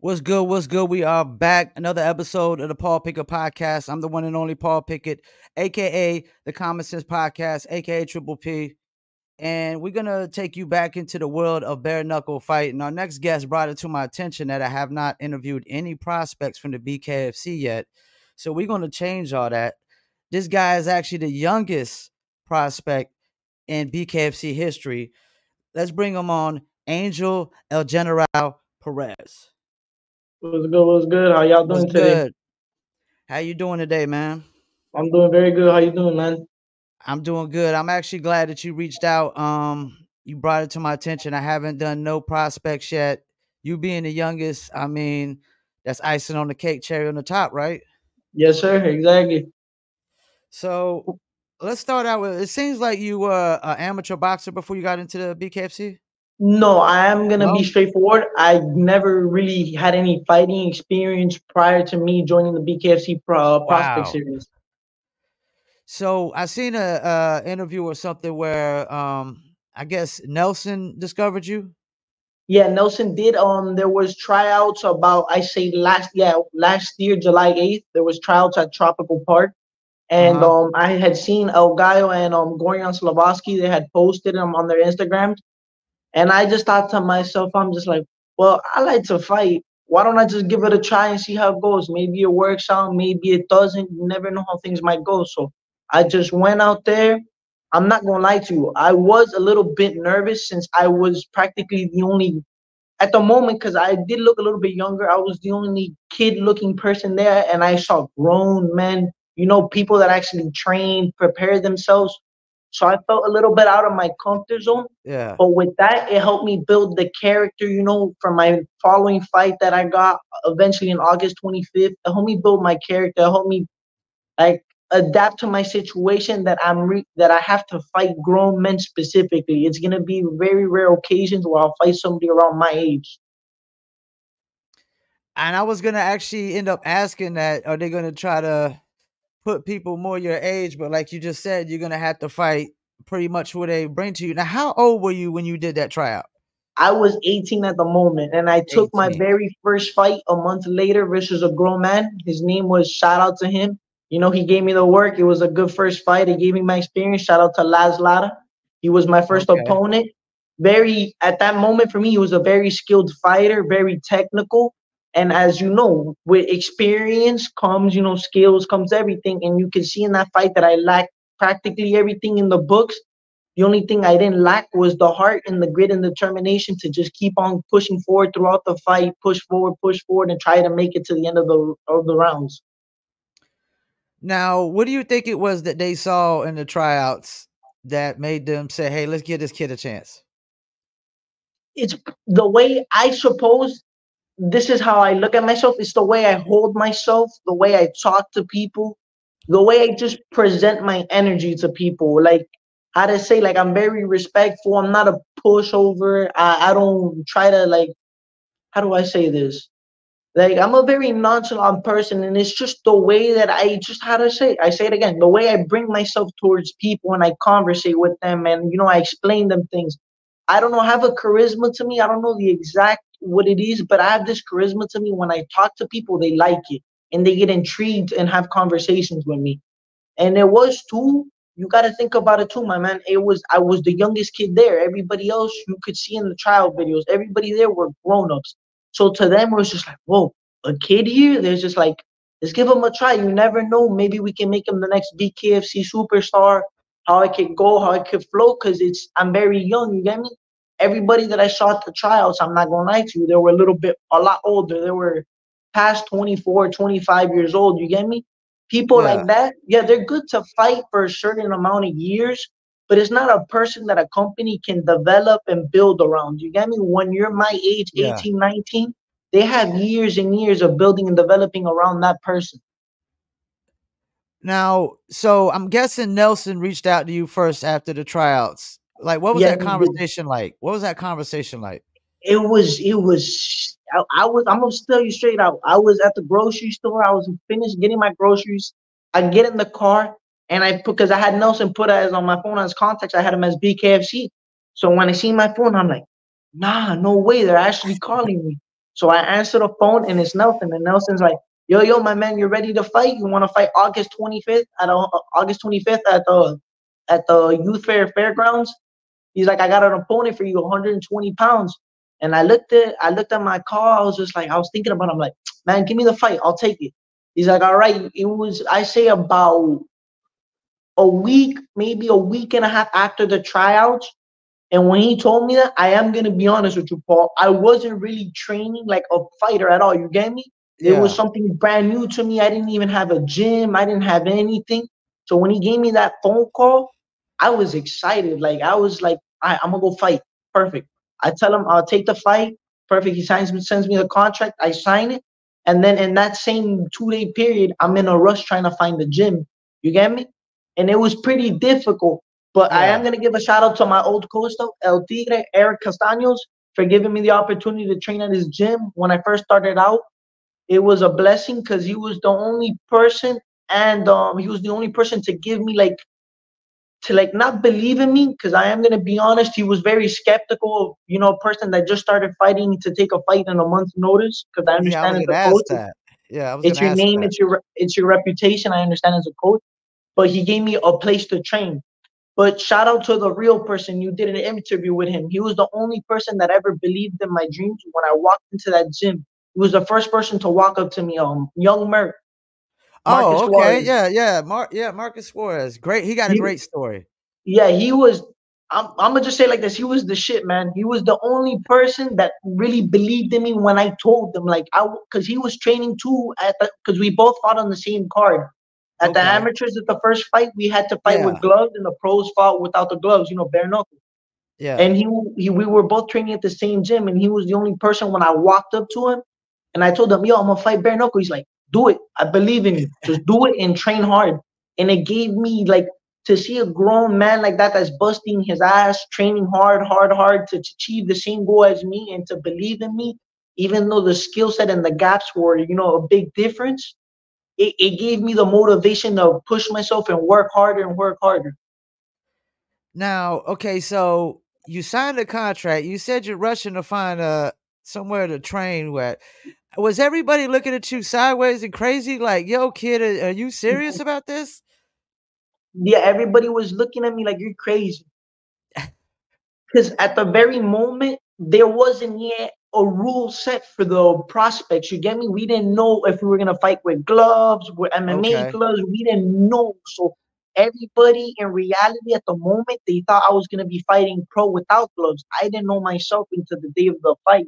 What's good? What's good? We are back. Another episode of the Paul Pickett Podcast. I'm the one and only Paul Pickett, aka the Common Sense Podcast, aka Triple P. And we're gonna take you back into the world of bare knuckle fighting. Our next guest brought it to my attention that I have not interviewed any prospects from the BKFC yet. So we're gonna change all that. This guy is actually the youngest prospect in BKFC history. Let's bring him on, Angel El General Perez. What's good? What's good? How y'all What's doing today? good? How you doing today, man? I'm doing very good. How you doing, man? I'm doing good. I'm actually glad that you reached out. You brought it to my attention. I haven't done no prospects yet. You being the youngest, I mean, that's icing on the cake, cherry on the top, right? Yes, sir. Exactly. So let's start out with. It seems like you were an amateur boxer before you got into the BKFC. No, I am gonna be No. straightforward. I never really had any fighting experience prior to me joining the BKFC prospect Wow. series. So I seen a interview or something where I guess Nelson discovered you. Yeah, Nelson did. There was tryouts about I say last year, July 8th. There was tryouts at Tropical Park. Uh And huh. I had seen El Gallo and Gorian Slavovsky. They had posted them on their Instagrams. And I just thought to myself, I'm just like, well, I like to fight. Why don't I just give it a try and see how it goes? Maybe it works out, maybe it doesn't. You never know how things might go. So I just went out there. I'm not gonna lie to you. I was a little bit nervous since I was practically the only at the moment because I did look a little bit younger. I was the only kid-looking person there, and I saw grown men. People that actually train, prepare themselves. So I felt a little bit out of my comfort zone. Yeah. But with that, it helped me build the character, from my following fight that I got eventually in August 25th. It helped me build my character. It helped me like adapt to my situation that that I have to fight grown men specifically. It's gonna be very rare occasions where I'll fight somebody around my age. And I was gonna actually end up asking that, are they gonna try to put people more your age? But like you just said, you're gonna have to fight pretty much who they bring to you. Now, how old were you when you did that tryout? I was 18 at the moment, and I took my 18. very first fight a month later versus a grown man. His name was shout out to him. He gave me the work. It was a good first fight. He gave me my experience. Shout out to Laz Lara. He was my first Okay. opponent. Very at that moment for me, he was a very skilled fighter, very technical. And as you know, with experience comes, skills, comes everything. And you can see in that fight that I lacked practically everything in the books. The only thing I didn't lack was the heart and the grit and determination to just keep on pushing forward throughout the fight, push forward, and try to make it to the end of the rounds. Now, what do you think it was that they saw in the tryouts that made them say, "Hey, let's give this kid a chance"? It's the way I suppose this is how I look at myself. It's the way I hold myself, the way I talk to people, the way I just present my energy to people. Like how to say, like I'm very respectful. I'm not a pushover. I don't try to like. How do I say this? Like I'm a very nonchalant person, and it's just the way that I just how to say. I say it again. The way I bring myself towards people and I conversate with them, and I explain them things. I don't know. I have a charisma to me. I don't know the exact what it is, but I have this charisma to me. When I talk to people, they like it and they get intrigued and have conversations with me. And it was too. You got to think about it too, my man. I was the youngest kid there. Everybody else you could see in the trial videos. Everybody there were grown ups. So to them, it was just like, whoa, a kid here. There's just like, let's give him a try. You never know. Maybe we can make him the next BKFC superstar. How I could go, how I could flow, because I'm very young. You get me? Everybody that I saw at the trials, I'm not gonna lie to you, they were a lot older. They were past 24, 25 years old. You get me? People Yeah, like that, yeah, they're good to fight for a certain amount of years, but it's not a person that a company can develop and build around. You get me? When you're my age, yeah. 18, 19, they have years and years of building and developing around that person. Now, so I'm guessing Nelson reached out to you first after the tryouts. Like, what was Yeah, that he did. conversation like? What was that conversation like? I'm gonna tell you straight out. I was at the grocery store. I was finished getting my groceries. I get in the car and I put because I had Nelson put as on my phone as contacts. I had him as BKFC. So when I see my phone, I'm like, nah, no way. They're actually calling me. So I answer the phone, and it's Nelson. And Nelson's like, yo, my man, you ready to fight? You want to fight August 25th August 25th at the Youth Fairgrounds? He's like, I got an opponent for you, 120 pounds. And I looked at my call. I was just like, I was thinking about it. I'm like, man, give me the fight. I'll take it. He's like, all right. It was, I say, about a week, maybe a week and a half after the tryouts. And when he told me that, I am gonna be honest with you, Paul. I wasn't really training like a fighter at all. You get me? It was Yeah. something brand new to me. I didn't even have a gym. I didn't have anything. So when he gave me that phone call, I was excited. Like I was like, all right, I'm gonna go fight. Perfect. I tell him I'll take the fight. Perfect. He sends me the contract. I sign it. And then in that same 2 day period, I'm in a rush trying to find the gym. You get me? And it was pretty difficult. But I Yeah. am gonna give a shout out to my old coach though, El Tigre, Eric Castaños, for giving me the opportunity to train at his gym when I first started out. It was a blessing because he was the only person, and he was the only person to give me like to like not believe in me, because I am gonna be honest, he was very skeptical of, a person that just started fighting to take a fight in a month's notice. Because I Yeah, I understand was as gonna a ask coach, that. Yeah, I was it's gonna your ask name, that. it's your reputation. I understand as a coach, but he gave me a place to train. But shout out to the real person. You did an interview with him. He was the only person that ever believed in my dreams when I walked into that gym. He was the first person to walk up to me, young Marcus Oh, okay. Suarez. Yeah, yeah. Marcus Suarez. Great. He got a He, great story. yeah, he was. I'm gonna just say like this. He was the shit, man. He was the only person that really believed in me when I told them, like, because he was training too because we both fought on the same card. At the Okay. amateurs, at the first fight, we had to fight with Yeah. gloves, and the pros fought without the gloves. Bare knuckle. Yeah. And he we were both training at the same gym, and he was the only person when I walked up to him and I told him, yo, I'm gonna fight bare knuckle. He's like, do it. I believe in you. Just do it and train hard. And it gave me like to see a grown man like that that's busting his ass, training hard, hard, hard to achieve the same goal as me and to believe in me, even though the skill set and the gaps were, a big difference. It gave me the motivation to push myself and work harder and work harder. Now, okay, so you signed a contract. You said you're rushing to find somewhere to train with. Was everybody looking at you sideways and crazy? Like, yo, kid, are you serious about this? Yeah, everybody was looking at me like you're crazy. Because at the very moment, there wasn't yet a rule set for the prospects. You get me? We didn't know if we were gonna fight with gloves, with MMA Okay. gloves. We didn't know. So everybody in reality at the moment, they thought I was gonna be fighting pro without gloves. I didn't know myself until the day of the fight.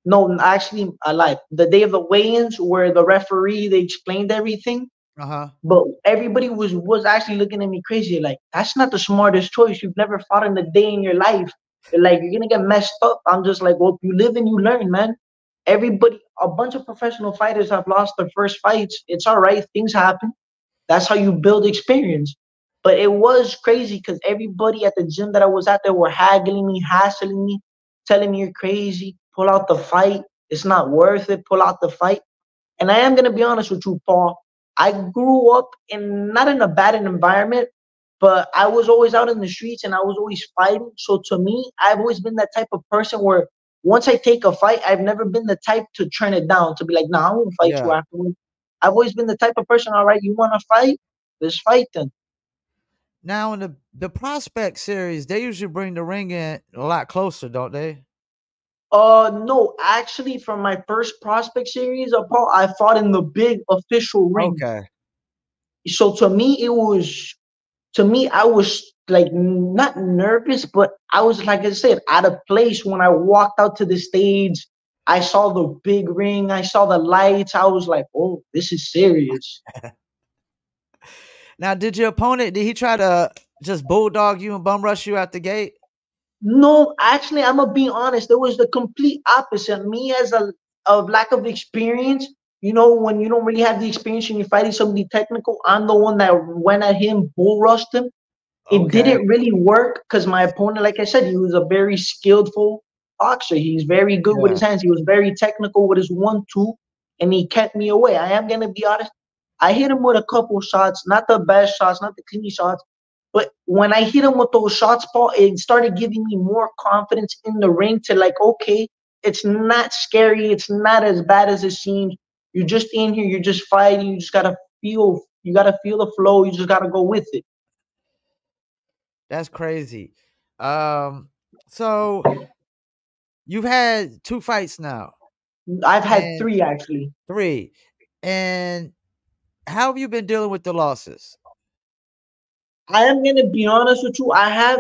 No, actually, I lied. The day of the weigh-ins, where the referee they explained everything. Uh-huh. But everybody was actually looking at me crazy, like, that's not the smartest choice. You've never fought in a day in your life. They're like, you're gonna get messed up. I'm just like, well, you live and you learn, man. Everybody, a bunch of professional fighters have lost their first fights. It's all right, things happen. That's how you build experience. But it was crazy because everybody at the gym that I was at there were haggling me, hassling me, telling me you're crazy, pull out the fight. It's not worth it, pull out the fight. And I am gonna be honest with you, Paul. I grew up in not in a bad environment, but I was always out in the streets and I was always fighting. So to me, I've always been that type of person where once I take a fight, I've never been the type to turn it down, to be like, nah, I won't fight you Yeah. afterwards. I've always been the type of person, all right, you wanna fight? Let's fight then. Now in the prospect series, they usually bring the ring in a lot closer, don't they? No, actually, from my first prospect series, Paul, I fought in the big official ring. Okay. So to me, I was like not nervous, but I was, like I said, out of place when I walked out to the stage. I saw the big ring, I saw the lights. I was like, oh, this is serious. Now, did your opponent, did he try to just bulldog you and bum rush you out the gate? No, actually, I'm gonna be honest. It was the complete opposite. Me as a of lack of experience. When you don't really have the experience and you're fighting somebody technical, I'm the one that went at him, bull rushed him. It Okay. didn't really work because my opponent, like I said, he was a very skillful boxer. He's very good with Yeah. his hands. He was very technical with his 1-2, and he kept me away. I am gonna be honest. I hit him with a couple shots, not the best shots, not the clean shots, but when I hit him with those shots, Paul, it started giving me more confidence in the ring to like, okay, it's not scary. It's not as bad as it seems. You're just in here. You're just fighting. You just gotta feel. You gotta feel the flow. You just gotta go with it. That's crazy. Um, so you've had 2 fights now, I've had and three actually. 3, and how have you been dealing with the losses? I am gonna be honest with you. I have,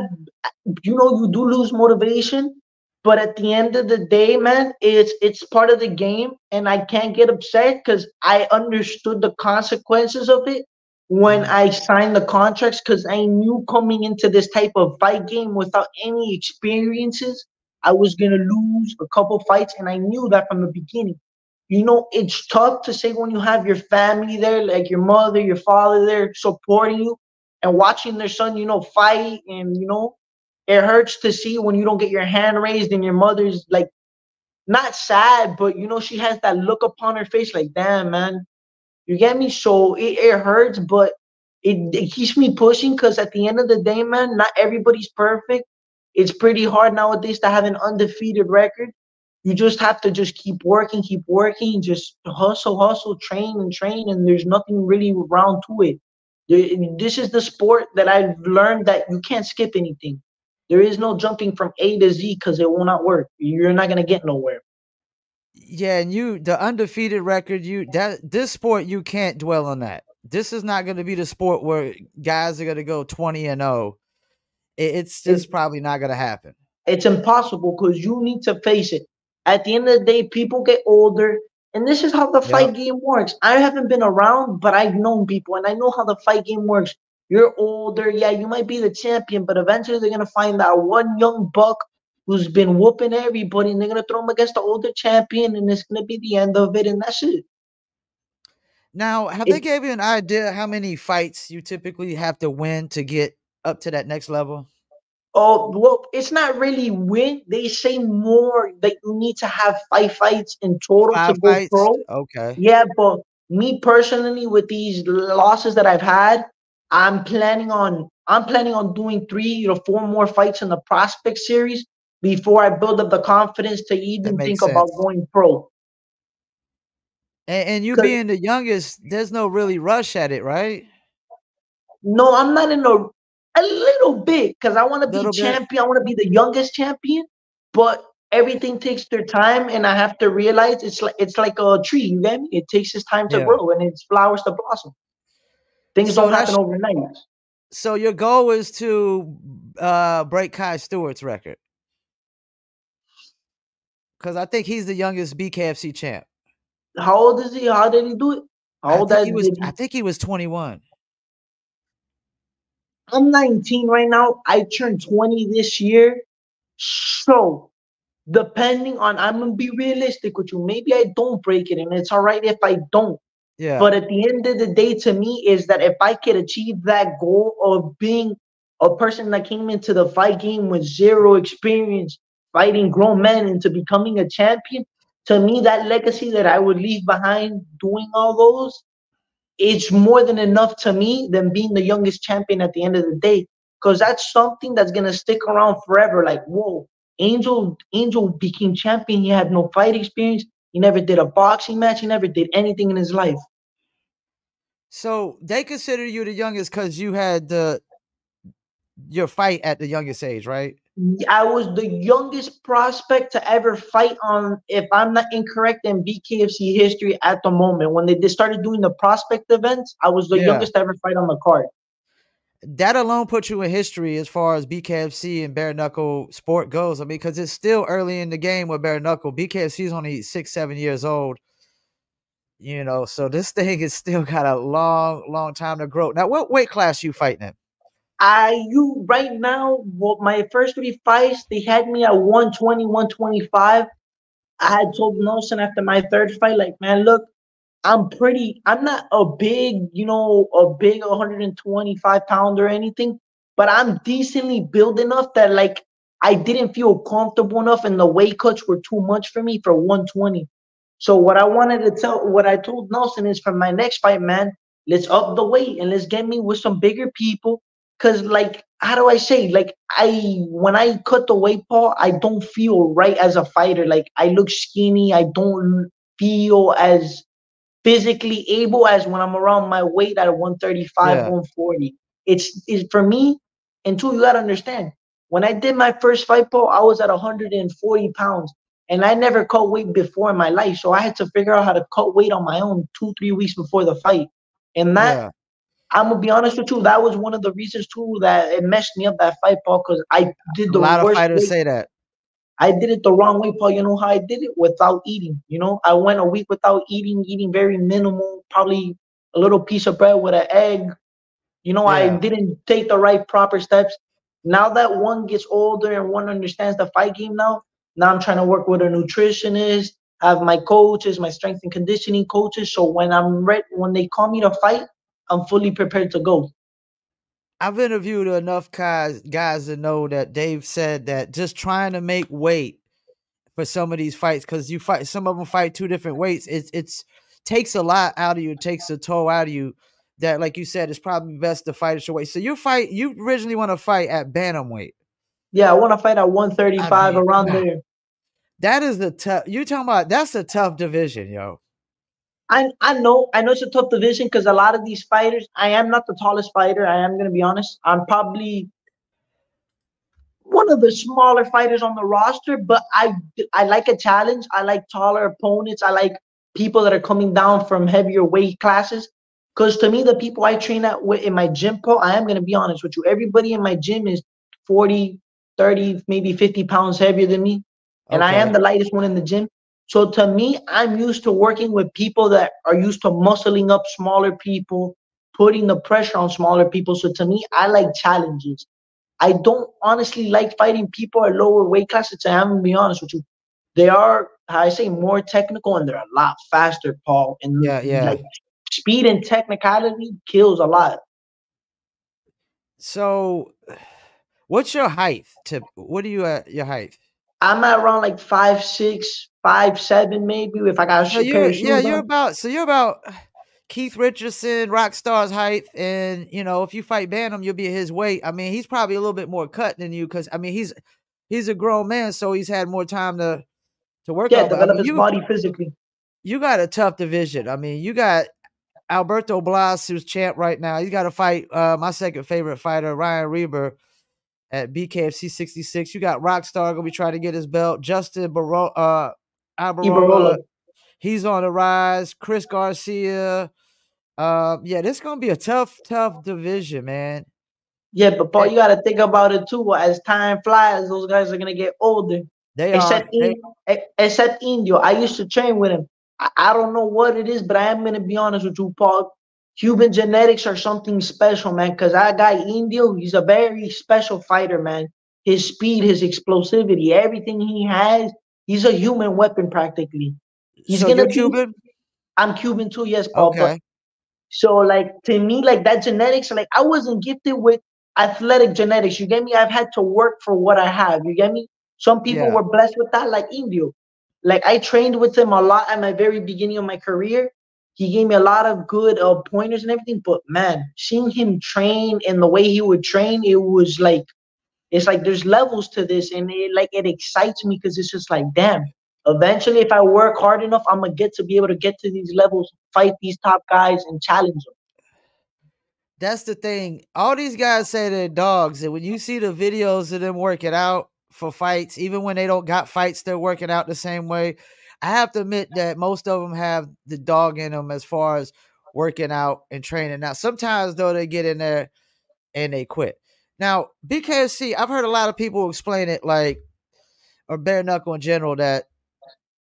you do lose motivation, but at the end of the day, man, it's part of the game, and I can't get upset because I understood the consequences of it when Mhm. I signed the contracts. Because I knew coming into this type of fight game without any experiences, I was gonna lose a couple fights, and I knew that from the beginning. It's tough to say when you have your family there, like your mother, your father there supporting you and watching their son, fight. And, it hurts to see when you don't get your hand raised and your mother's like not sad, but, she has that look upon her face like, damn, man, you get me? So it hurts, but it keeps me pushing because at the end of the day, man, not everybody's perfect. It's pretty hard nowadays to have an undefeated record. You just have to just keep working, just hustle, train and train, and there's nothing really around to it. This is the sport that I've learned that you can't skip anything. There is no jumping from A to Z because it will not work. You're not gonna get nowhere. Yeah, and the undefeated record, this sport you can't dwell on that. This is not going to be the sport where guys are going to go 20-0. It's It, just probably not going to happen. It's impossible because you need to face it. At the end of the day, people get older, and this is how the Yep, fight game works. I haven't been around, but I've known people, and I know how the fight game works. You're older, yeah, you might be the champion, but eventually they're gonna find that one young buck who's been whooping everybody, and they're gonna throw him against the older champion, and it's gonna be the end of it, and that's it. now, have they It gave you an idea how many fights you typically have to win to get up to that next level? Oh, well, it's not really win. They say more that you need to have 5 fights in total to 5 go fights? pro. Okay, Yeah, but me personally, with these losses that I've had, I'm planning on doing 3 to 4 more fights in the prospect series before I build up the confidence to that even think makes about sense. going pro. And you Cause being the youngest, there's no really rush at it, right? no, I'm not in a little bit because I want to be Little bit? champion. I want to be the youngest champion, but everything takes their time, and I have to realize it's like a tree. You get me? It takes its time to Yeah. grow and its flowers to blossom. Things So don't happen that's overnight. so your goal is to break Kai Stewart's record because I think he's the youngest BKFC champ. How old is he? How did he do it? How old did I he? think he was 21. I'm 19 right now. I turned 20 this year. So, depending on, I'm gonna be realistic with you. Maybe I don't break it, and it's all right if I don't. Yeah, But at the end of the day, to me, is that if I could achieve that goal of being a person that came into the fight game with zero experience, fighting grown men into becoming a champion, to me, that legacy that I would leave behind doing all those, it's more than enough to me than being the youngest champion at the end of the day. Because that's something that's gonna stick around forever. Like, whoa, Angel became champion. He had no fight experience. He never did a boxing match. He never did anything in his life. so they consider you the youngest because you had your fight at the youngest age, right? I was the youngest prospect to ever fight on, if I'm not incorrect, in BKFC history at the moment. When they started doing the prospect events, I was the Yeah, youngest to ever fight on the card. that alone puts you in history as far as BKFC and bare knuckle sport goes. I mean, because it's still early in the game with bare knuckle. BKFC is only 6, 7 years old. So this thing is still got a long, long time to grow. Now, what weight class you fighting in? You right now, well, my first 3 fights, they had me at 120, 125. I had told Nelson after my third fight, like, man, look, I'm not a big 125 pounder or anything, but I'm decently built enough that, like, I didn't feel comfortable enough and the weight cuts were too much for me for 120. So what I told Nelson is, for my next fight, man, let's up the weight and let's get me with some bigger people. Cause, like, how do I say? Like when I cut the weight, Paul, I don't feel right as a fighter. Like I look skinny. I don't feel as physically able as when I'm around my weight at 135, Yeah, 140. It's for me. And two, you gotta understand. When I did my first fight, Paul, I was at 140 pounds, and I never cut weight before in my life. So I had to figure out how to cut weight on my own 2, 3 weeks before the fight. And that, yeah. I'm gonna be honest with you, that was one of the reasons too that it messed me up that fight, Paul, because I did A the lot of worst fighters weight. say that. I did it the wrong way, Paul. You know how I did it? Without eating. You know, I went a week without eating, eating very minimal, probably a little piece of bread with an egg. You know, I Yeah. didn't take the right proper steps. Now that one gets older and one understands the fight game now I'm trying to work with a nutritionist, have my coaches, my strength and conditioning coaches. So when I'm ready, when they call me to fight, I'm fully prepared to go. I've interviewed enough guys to know that they've said that just trying to make weight for some of these fights, because you fight, some of them fight two different weights. It's takes a lot out of you. It takes a toll out of you. That, like you said, it's probably best to fight at your weight. So you originally want to fight at bantamweight. Yeah, I want to fight at I 135 mean, around there. that is the tough. You talking about, that's a tough division, yo. I know it's a tough division because a lot of these fighters, I am not the tallest fighter. I am gonna be honest. I'm probably one of the smaller fighters on the roster, but I like a challenge. I like taller opponents. I like people that are coming down from heavier weight classes. Because to me, the people I train at in my gym, Paul, I am gonna be honest with you. Everybody in my gym is 40, 30, maybe 50 pounds heavier than me, and I am Okay. the lightest one in the gym. So to me, I'm used to working with people that are used to muscling up smaller people, putting the pressure on smaller people. So to me, I like challenges. I don't honestly like fighting people at lower weight classes. I'm gonna be honest with you. They are, how I say, more technical and they're a lot faster, Paul. And Yeah, yeah. like speed and technicality kills a lot. So, what's your height? What are you at your height? I'm at around like 5'6", 5'7", maybe if I got a So pair you're, of yeah, shoes on. you're about Keith Richardson, Rockstar's height, and if you fight Bantam, you'll be at his weight. I mean, he's probably a little bit more cut than you, because I mean he's a grown man, so he's had more time to work Yeah, out. But I develop mean, his body physically. you got a tough division. I mean, you got Alberto Blas, who's champ right now. He's got to fight my second favorite fighter, Ryan Reber, at BKFC 66. You got Rockstar gonna be trying to get his belt. Justin Ibarola. Albarola, he's on the rise. Chris Garcia. Yeah, this is gonna be a tough division, man. Yeah, but Paul, And you got to think about it too. As time flies, those guys are gonna get older. they are. Except except Indio, I used to train with him. I don't know what it is, but I am gonna be honest with you, Paul. Cuban genetics are something special, man. Because that guy Indio, he's a very special fighter, man. His speed, his explosivity, everything he has, he's a human weapon practically. He's So gonna you're be. Cuban? I'm Cuban too, yes, Paul, but Okay. so like to me, like that genetics, like I wasn't gifted with athletic genetics. You get me? I've had to work for what I have. You get me? Some people Yeah. were blessed with that, like Indio. Like I trained with him a lot at my very beginning of my career. He gave me a lot of good pointers and everything. But man, seeing him train and the way he would train, it was like it's like there's levels to this, and it excites me because it's just like damn. Eventually, if I work hard enough, I'm gonna get to be able to get to these levels, fight these top guys, and challenge them. That's the thing. All these guys say they're dogs, and when you see the videos of them working out for fights, even when they don't got fights, they're working out the same way. I have to admit that most of them have the dog in them as far as working out and training. Now, sometimes though, they get in there and they quit. Now, BKFC, I've heard a lot of people explain it like, or bare knuckle in general, that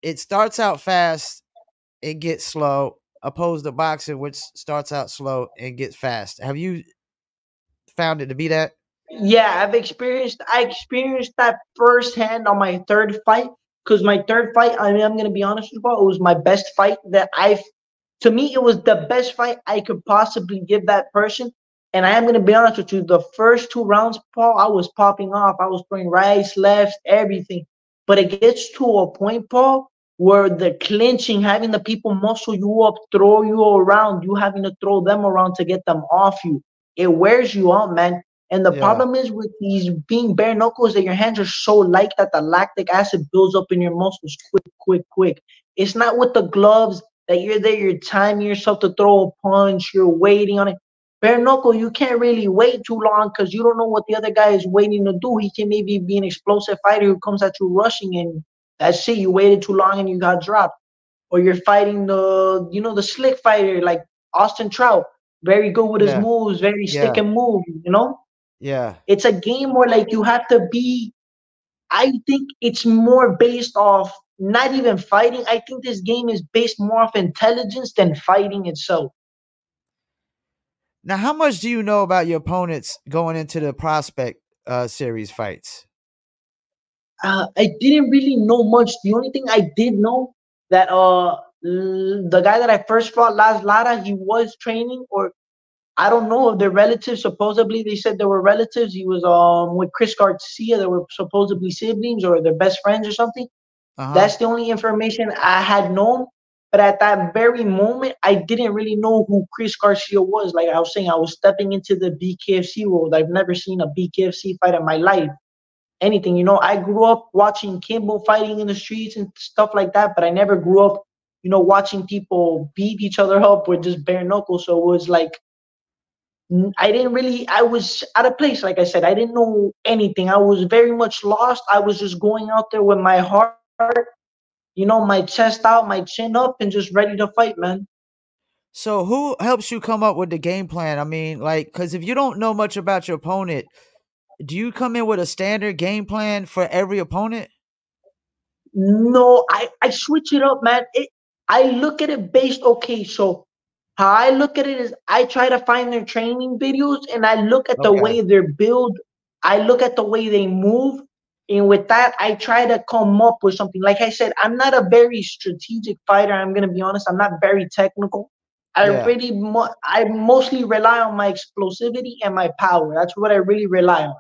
it starts out fast and gets slow, opposed to boxing, which starts out slow and gets fast. Have you found it to be that? Yeah, I experienced that firsthand on my third fight. Because my third fight, I mean, I'm gonna be honest with you, it was my best fight that I've. To me, it was the best fight I could possibly give that person. And I am gonna be honest with you, the first 2 rounds, Paul, I was popping off. I was throwing rights, lefts, everything. But it gets to a point, Paul, where the clinching, having the people muscle you up, throw you around, you having to throw them around to get them off you. It wears you out, man. And the Yeah. problem is with these being bare knuckles that your hands are so light that the lactic acid builds up in your muscles quick, quick, quick. It's not with the gloves that you're there, you're timing yourself to throw a punch, you're waiting on it. Bare knuckle, you can't really wait too long because you don't know what the other guy is waiting to do. He can maybe be an explosive fighter who comes at you rushing, and that's it. You waited too long and you got dropped. Or you're fighting the slick fighter like Austin Trout, very good with his Yeah. moves, very stick Yeah. and move. Yeah. It's a game where like you have to be. I think it's more based off not even fighting. I think this game is based more off intelligence than fighting itself. Now, how much do you know about your opponents going into the prospect series fights? I didn't really know much. The only thing I did know that the guy that I first fought, Las Lara, he was training, or I don't know if they're relatives. Supposedly they said they were relatives. He was with Chris Garcia. They were supposedly siblings or they're best friends or something. Uh huh. That's the only information I had known. But at that very moment, I didn't really know who Chris Garcia was. Like I was saying, I was stepping into the BKFC world. I've never seen a BKFC fight in my life. Anything, I grew up watching Kimbo fighting in the streets and stuff like that, but I never grew up, watching people beat each other up with just bare knuckles. So it was like I didn't really, I was out of place. Like I said, I didn't know anything. I was very much lost. I was just going out there with my heart, my chest out, my chin up, and just ready to fight, man. So, who helps you come up with the game plan? I mean, like, because if you don't know much about your opponent, do you come in with a standard game plan for every opponent? No, I switch it up, man. I look at it based, okay, so how I look at it is I try to find their training videos and I look at the Okay. way they're built. I look at the way they move. And with that, I try to come up with something. Like I said, I'm not a very strategic fighter. I'm gonna be honest. I'm not very technical. Yeah. I mostly rely on my explosivity and my power. That's what I really rely on.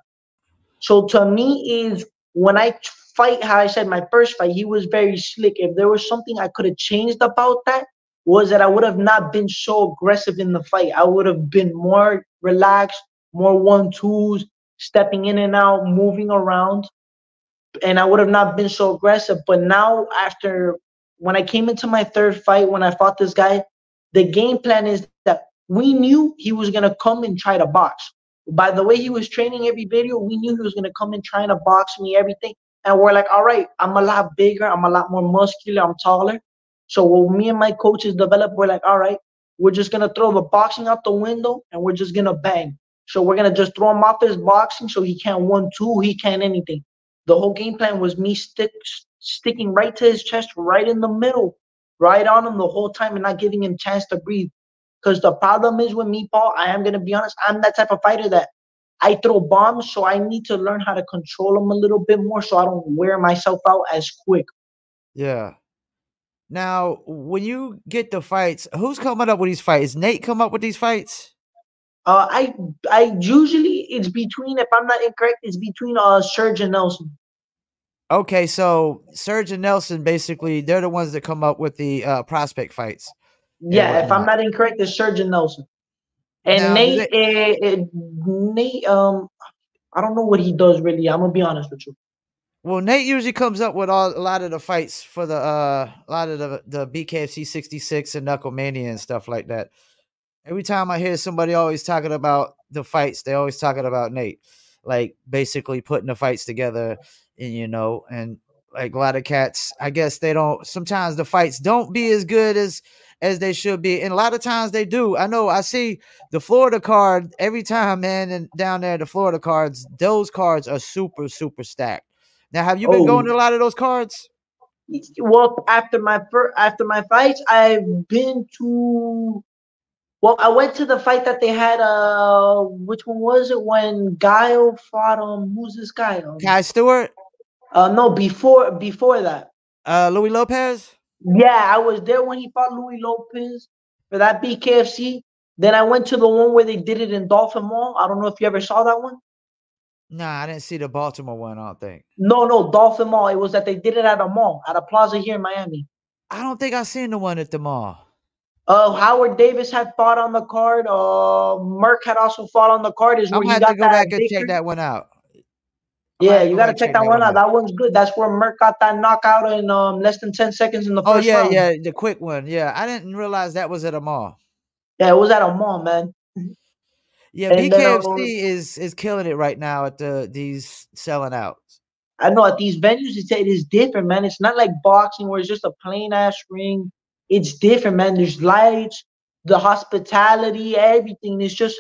So to me is when I fight, how I said my first fight, he was very slick. If there was something I could have changed about that, was that I would have not been so aggressive in the fight. I would have been more relaxed, more 1-2s, stepping in and out, moving around, and I would have not been so aggressive. But now, after when I came into my third fight, when I fought this guy, the game plan is that we knew he was gonna come and try to box. By the way he was training every video, we knew he was gonna come and trying to box me, everything. And we're like, all right, I'm a lot bigger, I'm a lot more muscular, I'm taller. So when me and my coaches developed, we're like, all right, we're just gonna throw the boxing out the window and we're just gonna bang. So we're gonna just throw him off his boxing so he can't 1-2, he can't anything. The whole game plan was me sticking right to his chest, right in the middle, right on him the whole time, and not giving him chance to breathe. Because the problem is with me, Paul, I am gonna be honest, I'm that type of fighter that I throw bombs, so I need to learn how to control them a little bit more, so I don't wear myself out as quick. Yeah. Now, when you get the fights, who's coming up with these fights? Is Nate come up with these fights? I usually it's between, if I'm not incorrect, it's between Serge and Nelson. Okay, so Serge and Nelson basically they're the ones that come up with the prospect fights and Yeah, if I'm whatnot. not incorrect, it's Serge and Nelson. And Now, do they? Nate, I don't know what he does really. I'm gonna be honest with you. Well, Nate usually comes up with a lot of the fights for the a lot of the BKFC 66 and Knucklemania and stuff like that. Every time I hear somebody always talking about the fights, they always talking about Nate, like basically putting the fights together, and and like a lot of cats, I guess they don't. Sometimes the fights don't be as good as they should be, and a lot of times they do. I know I see the Florida card every time, man, and down there the Florida cards, those cards are super super stacked. Now, have you been going Oh, to a lot of those cards? well, after my fights, I've been to. Well, I went to the fight that they had. Which one was it? When Guile fought who's this guy? Kai Stewart, No, before that. Louis Lopez. Yeah, I was there when he fought Louis Lopez for that BKFC. Then I went to the one where they did it in Dolphin Mall. I don't know if you ever saw that one. Nah, I didn't see the Baltimore one. I don't think. No, Dolphin Mall. It was that they did it at a mall, at a plaza here in Miami. I don't think I seen the one at the mall. Howard Davis had fought on the card. Merck had also fought on the card. Is I'm where gonna he have to got go that back and check victory. that one out. I'm gonna Yeah, have to you go got back to and check check that that one one out. out. That one's good. That's where Merck got that knockout in less than 10 seconds in the Oh first yeah, round. yeah, the quick one. Yeah, I didn't realize that was at a mall. Yeah, it was at a mall, man. Yeah, And then BKFC is killing it right now at these selling out. I know at these venues it is different, man. It's not like boxing where it's just a plain ass ring. It's different, man. There's lights, the hospitality, everything. It's just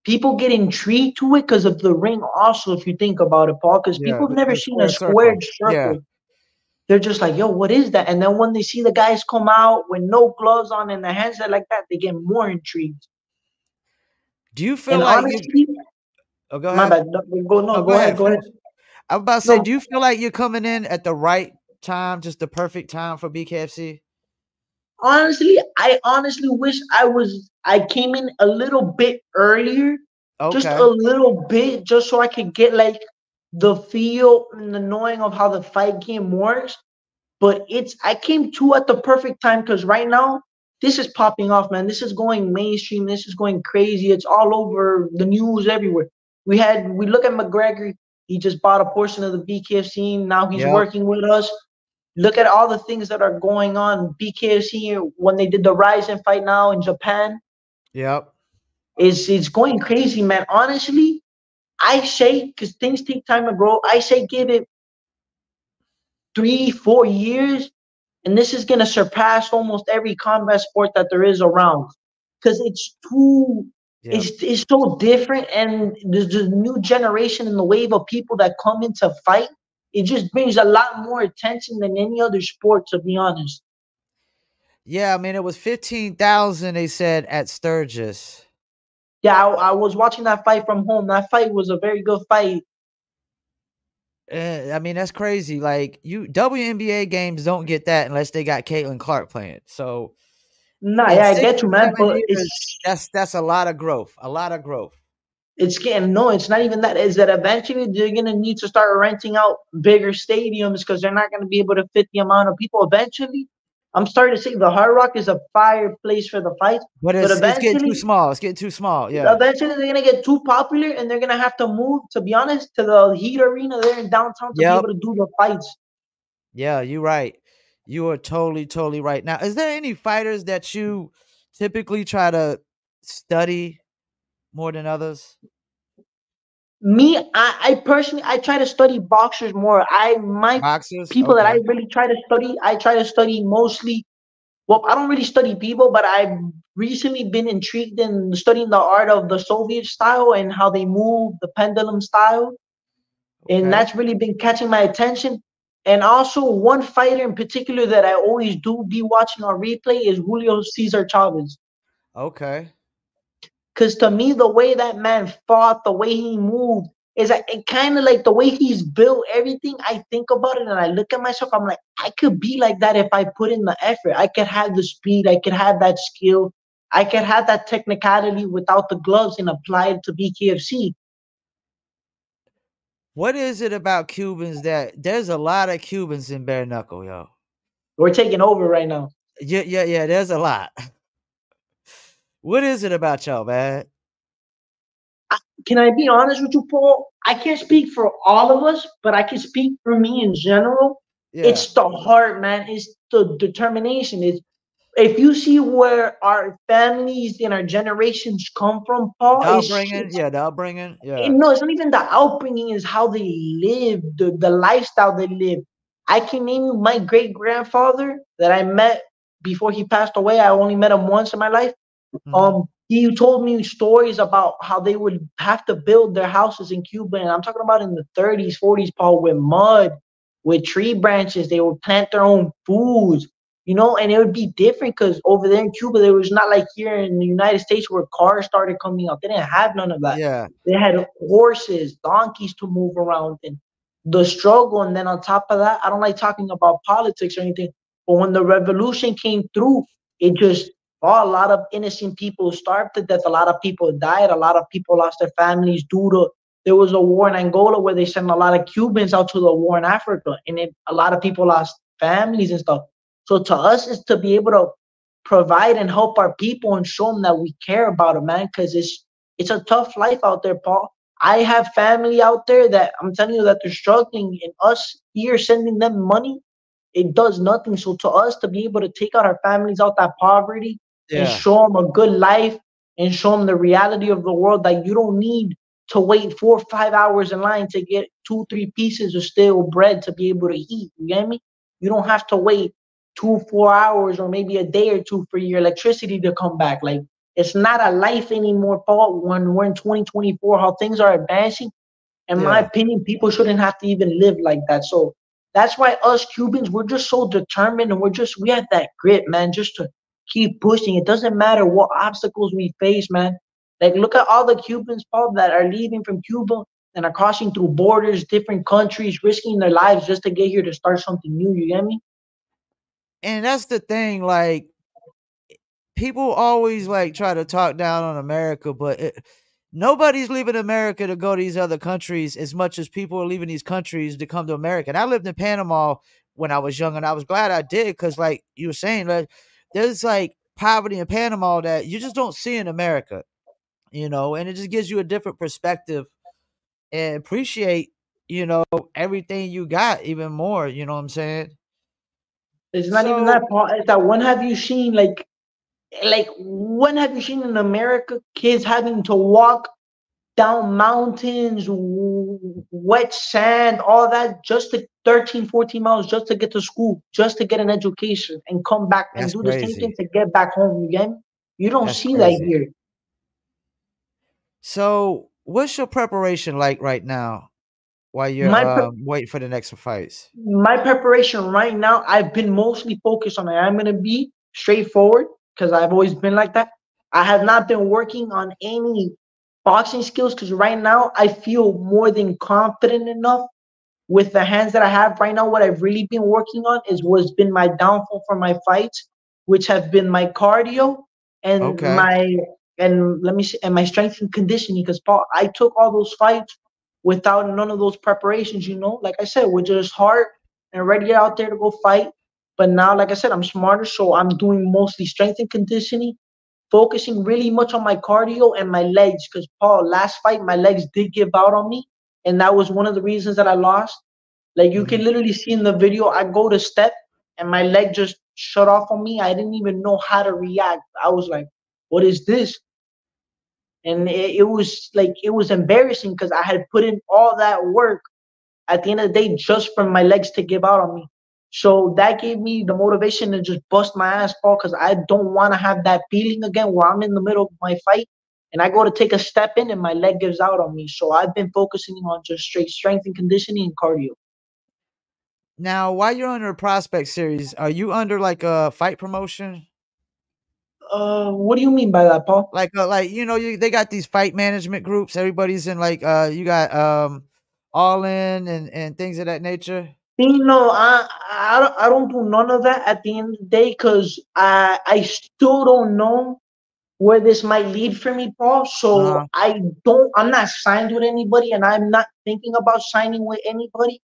people get intrigued to it because of the ring. Also, if you think about it, Paul, because Yeah, people have never the seen a square circle. squared Yeah. circle. They're just like, yo, what is that? And then when they see the guys come out with no gloves on and their hands are like that, they get more intrigued. Do you feel And like you? honestly, Oh, go my ahead. bad. No, Oh, go go ahead, ahead. go ahead. Finish. I was about to say, No, do you feel like you're coming in at the right time, just the perfect time for BKFC? honestly, I honestly wish I came in a little bit earlier, just a Okay. little bit, just so I could get like the feel and the knowing of how the fight game works. But I came to at the perfect time because right now this is popping off, man. This is going mainstream. This is going crazy. It's all over the news everywhere. We look at McGregor. He just bought a portion of the BKFC. Now he's Yep. working with us. Look at all the things that are going on. BKFC when they did the Ryzen fight now in Japan Yep. is it's going crazy, man. Honestly, I say because things take time to grow. I say give it 3, 4 years, and this is gonna surpass almost every combat sport that there is around because Yep. it's so different, and there's the new generation and the wave of people that come into fight. It just brings a lot more attention than any other sport, to be honest. Yeah, I mean it was 15,000. They said at Sturgis. Yeah, I was watching that fight from home. That fight was a very good fight. I mean that's crazy. Like WNBA games don't get that unless they got Caitlin Clark playing. So Nah, in yeah, I six get you, or man, 7 years, that's a lot of growth. A lot of growth. it's getting no. It's not even that. Is that eventually they're gonna need to start renting out bigger stadiums because they're not gonna be able to fit the amount of people. Eventually, I'm starting to say the Hard Rock is a fire place for the fights, But but it's getting too small. It's getting too small. Yeah. eventually they're gonna get too popular and they're gonna have to move. To be honest, to the Heat Arena there in downtown to be Yep. able to do the fights. Yeah, you're right. You are totally right. Now, is there any fighters that you typically try to study more than others? Me, I personally I try to study boxers more. I my Boxers? people that I Okay. really try to study, I try to study mostly. Well, I don't really study people, but I've recently been intrigued in studying the art of the Soviet style and how they move, the pendulum style, and Okay. that's really been catching my attention. And also, one fighter in particular that I always do be watching on replay is Julio Cesar Chavez. Okay. Because to me, the way that man fought, the way he moved, is like, kind of like the way he's built everything. I think about it and I look at myself. I'm like, I could be like that if I put in the effort. I could have the speed. I could have that skill. I could have that technicality without the gloves and apply it to BKFC. What is it about Cubans that there's a lot of Cubans in bare knuckle, yo? We're taking over right now. Yeah, there's a lot. What is it about y'all, man? Can I be honest with you, Paul? I can't speak for all of us, but I can speak for me in general. Yeah. It's the heart, man. It's the determination. It's if you see where our families and our generations come from, Paul, The upbringing, it's the upbringing, yeah. no, it's not even the outbringing, is how they live, the lifestyle they live. I can name you my great grandfather that I met before he passed away. I only met him once in my life. Mhm. He told me stories about how they would have to build their houses in Cuba, and I'm talking about in the 30s, 40s, Paul, with mud, with tree branches. They would plant their own foods, and it would be different because over there in Cuba, there was not like here in the United States where cars started coming out. They didn't have none of that. Yeah. They had horses, donkeys to move around, and the struggle. And then on top of that, I don't like talking about politics or anything, but when the revolution came through, it just a lot of innocent people starved to death. A lot of people died. A lot of people lost their families due to there was a war in Angola where they sent a lot of Cubans out to the war in Africa, and a lot of people lost families and stuff. So to us, is to be able to provide and help our people and show them that we care about them, man. Because it's a tough life out there, Paul. I have family out there that I'm telling you that they're struggling, and us here sending them money, it does nothing. So to us to be able to take out our families out that poverty and Yeah. show them a good life and show them the reality of the world, that you don't need to wait 4 or 5 hours in line to get 2 or 3 pieces of stale bread to be able to eat. You get me? You don't have to wait 2 or 4 hours or maybe a day or two for your electricity to come back. Like, it's not a life anymore, Paul. When we're in 2024, how things are advancing, in my Yeah. opinion, people shouldn't have to even live like that. So that's why us Cubans, we're just so determined, and we have that grit, man, just to keep pushing. It doesn't matter what obstacles we face, man. Like, look at all the Cubans, Paul, that are leaving from Cuba and are crossing through borders, different countries, risking their lives just to get here to start something new. You get me? And that's the thing, like, people always like try to talk down on America, but nobody's leaving America to go to these other countries as much as people are leaving these countries to come to America. And I lived in Panama when I was young, and I was glad I did, because, like you were saying, like, there's like poverty in Panama that you just don't see in America, and it just gives you a different perspective and appreciate, everything you got even more. You know what I'm saying? It's not even So that, Paul. It's that, when have you seen, like when have you seen in America kids having to walk down mountains, wet sand, all that, just to 13, 14 miles just to get to school, just to get an education and come back and that's do the same thing crazy. to get back home again? You don't That's see that crazy. here. So, what's your preparation like right now while you're My waiting for the next fights? my preparation right now, I've been mostly focused on it. I'm gonna be straightforward because I've always been like that. I have not been working on any boxing skills because right now I feel more than confident enough with the hands that I have right now. What I've really been working on is what's been my downfall for my fights, which have been my cardio and Okay. my and let me see, and my strength and conditioning. Because Paul, I took all those fights without none of those preparations. Like I said, we're just hard and ready out there to go fight. But now, like I said, I'm smarter, so I'm doing mostly strength and conditioning, focusing really much on my cardio and my legs. Because Paul, last fight, my legs did give out on me, and that was one of the reasons that I lost. Like, you Hmm. can literally see in the video, I go to step and my leg just shut off on me. I didn't even know how to react. I was like, what is this? And it was like, it was embarrassing because I had put in all that work at the end of the day just for my legs to give out on me. So that gave me the motivation to just bust my ass, Paul, because I don't want to have that feeling again where I'm in the middle of my fight and I go to take a step in and my leg gives out on me. So I've been focusing on just straight strength and conditioning and cardio. Now, while you're under a prospect series, are you under like a fight promotion? What do you mean by that, Paul? Like they got these fight management groups. Everybody's in, like, you got All In and things of that nature. I don't do none of that at the end of the day because I still don't know where this might lead for me, Paul. Uh So huh. I'm not signed with anybody, and I'm not thinking about signing with anybody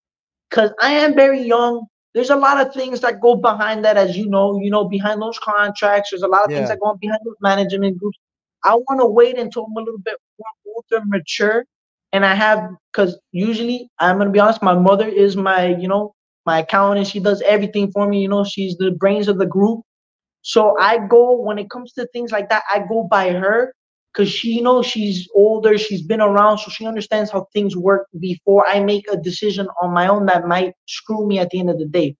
because I am very young. There's a lot of things that go behind that, as behind those contracts. There's a lot of things Yeah. that go on behind those management groups. I want to wait until I'm a little bit more older, mature, and I have, because usually, I'm gonna be honest, my mother is my accountant. She does everything for me. She's the brains of the group. So I go, when it comes to things like that, I go by her because she's older, she's been around, so she understands how things work before I make a decision on my own that might screw me at the end of the day.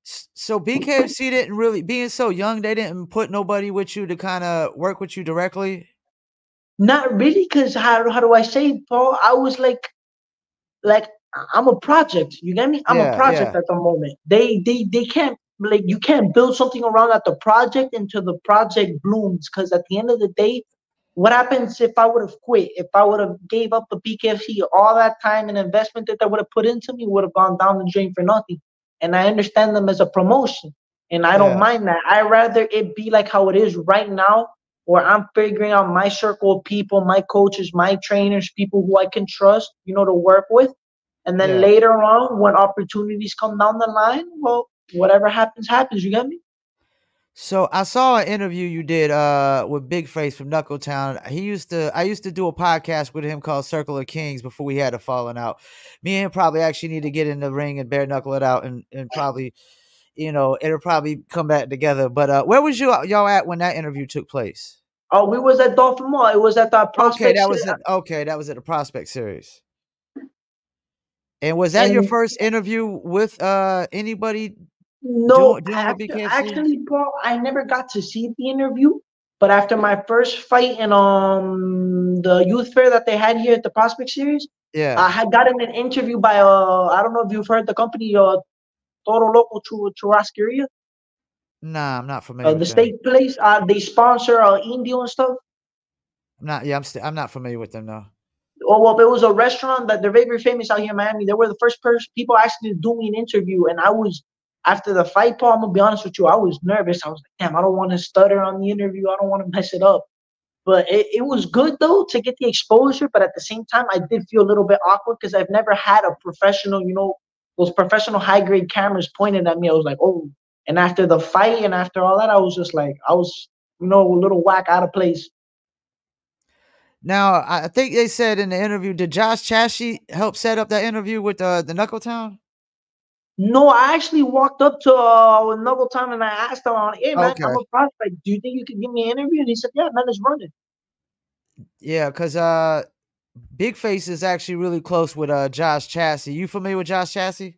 So BKFC didn't really, being so young, they didn't put nobody with you to kind of work with you directly. Not really, because how do I say, Paul? I was like I'm a project. You get me? I'm a Yeah. project Yeah. at the moment. They can't, like, you can't build something around that the project until the project blooms. Because at the end of the day, what happens if I would have quit? If I would have gave up the BKFC, all that time and investment that I would have put into me would have gone down the drain for nothing. And I understand them as a promotion, and I don't Yeah. mind that. I rather it be like how it is right now, where I'm figuring out my circle of people, my coaches, my trainers, people who I can trust, to work with. And then Yeah. later on, when opportunities come down the line, well, whatever happens, happens. You get me? So I saw an interview you did with Big Face from Knuckletown. I used to do a podcast with him called Circle of Kings before we had a falling out. Me and him probably actually need to get in the ring and bare knuckle it out and probably, it'll probably come back together. But where was y'all at when that interview took place? Oh, we was at Dolphin Mall. It was at the Okay, Prospect City. that was at the Prospect Series. And was that your And first interview with anybody no, dealing with after BKFC? actually, Paul, I never got to see the interview. But after my first fight in the youth fair that they had here at the Prospect Series, I Yeah. had gotten an interview by I don't know if you've heard the company Toro Loco Churrasqueria, Nah, I'm not familiar the with them. steak place. They sponsor Indio and stuff. I'm not. Yeah, I'm not familiar with them though. Oh, well, it was a restaurant that they're very, very famous out here in Miami. They were the first people actually to do me an interview, and I was after the fight, Paul. I'm gonna be honest with you, I was nervous. I was like, damn, I don't want to stutter on the interview. I don't want to mess it up. But it was good though to get the exposure. But at the same time, I did feel a little bit awkward because I've never had a professional, those professional high grade cameras pointed at me. I was like, oh. And after the fight and after all that, I was just like, I was, a little whack out of place. Now, I think they said in the interview, did Josh Chassie help set up that interview with the Knuckletown? No, I actually walked up to Noble Time and I asked him, "Hey man, I'm Okay. a prospect. Do you think you could give me an interview?" And he said, "Yeah, man, let's run it." Yeah, because Big Face is actually really close with Josh Chassie. You familiar with Josh Chassie?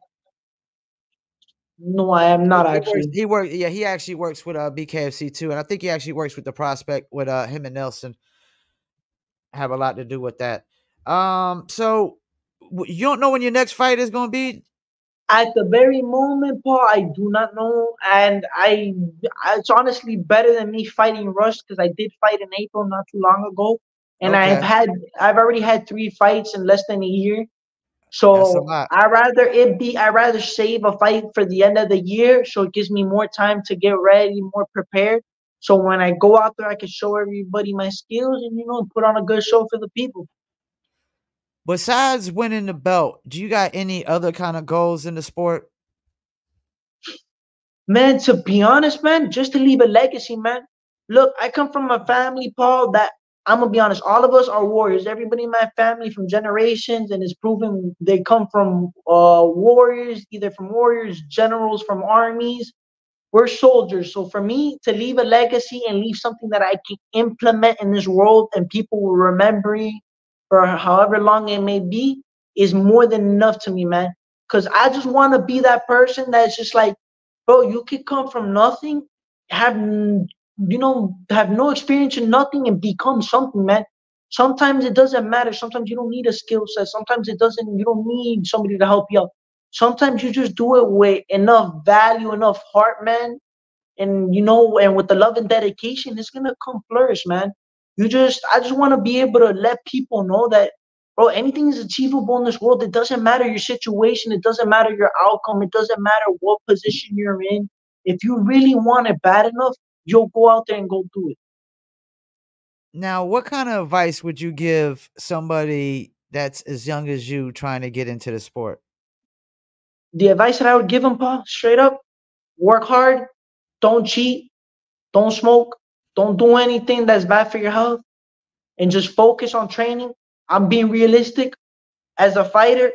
No, I am not actually. Yeah, he actually works with BKFC too, and I think he actually works with the prospect with him and Nelson have a lot to do with that. So you don't know when your next fight is going to be? At the very moment, Paul, I do not know, and it's honestly better than me fighting Rush because I did fight in April not too long ago, and Okay, I've already had 3 fights in less than a year. that's a So lot. I rather save a fight for the end of the year so it gives me more time to get ready, more prepared. So when I go out there, I can show everybody my skills and put on a good show for the people. Besides winning the belt, do you got any other kind of goals in the sport? Man, to be honest, man, just to leave a legacy, man. Look, I come from a family, Paul, that I'm gonna be honest, all of us are warriors. Everybody in my family from generations and is proven they come from warriors, either from warriors, generals, from armies. We're soldiers. So for me to leave a legacy and leave something that I can implement in this world and people will remember me for however long it may be is more than enough to me, man. Because I just want to be that person that's just like, bro, you could come from nothing, have no experience in nothing and become something, man. Sometimes it doesn't matter. Sometimes you don't need a skill set. Sometimes you don't need somebody to help you out. Sometimes you just do it with enough value, enough heart, man, and with the love and dedication, it's gonna come flourish, man. I just want to be able to let people know that, bro, anything is achievable in this world. It doesn't matter your situation, it doesn't matter your outcome, it doesn't matter what position you're in. If you really want it bad enough, you'll go out there and go do it. Now, what kind of advice would you give somebody that's as young as you trying to get into the sport? The advice that I would give them, Paul, straight up, work hard, don't cheat, don't smoke, don't do anything that's bad for your health, and just focus on training. I'm being realistic as a fighter.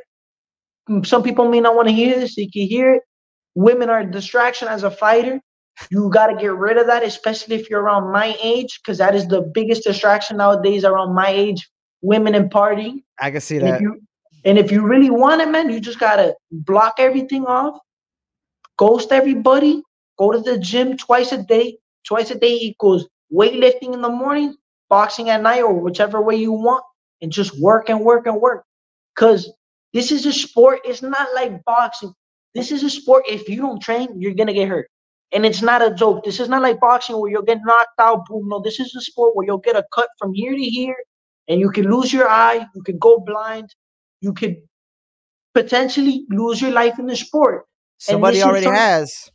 Some people may not want to hear this. You can hear it. Women are a distraction as a fighter. You got to get rid of that, especially if you're around my age, because that is the biggest distraction nowadays around my age. Women and partying. I can see And if that. you and if you really want it, man, you just gotta block everything off, ghost everybody, go to the gym twice a day. Twice a day equals weightlifting in the morning, boxing at night, or whichever way you want, and just work and work and work. Because this is a sport. It's not like boxing. This is a sport. If you don't train, you're gonna get hurt. And it's not a joke. This is not like boxing where you'll get knocked out, boom. No, this is a sport where you'll get a cut from here to here, and you can lose your eye, you could go blind, you could potentially lose your life in the sport. And Somebody already has.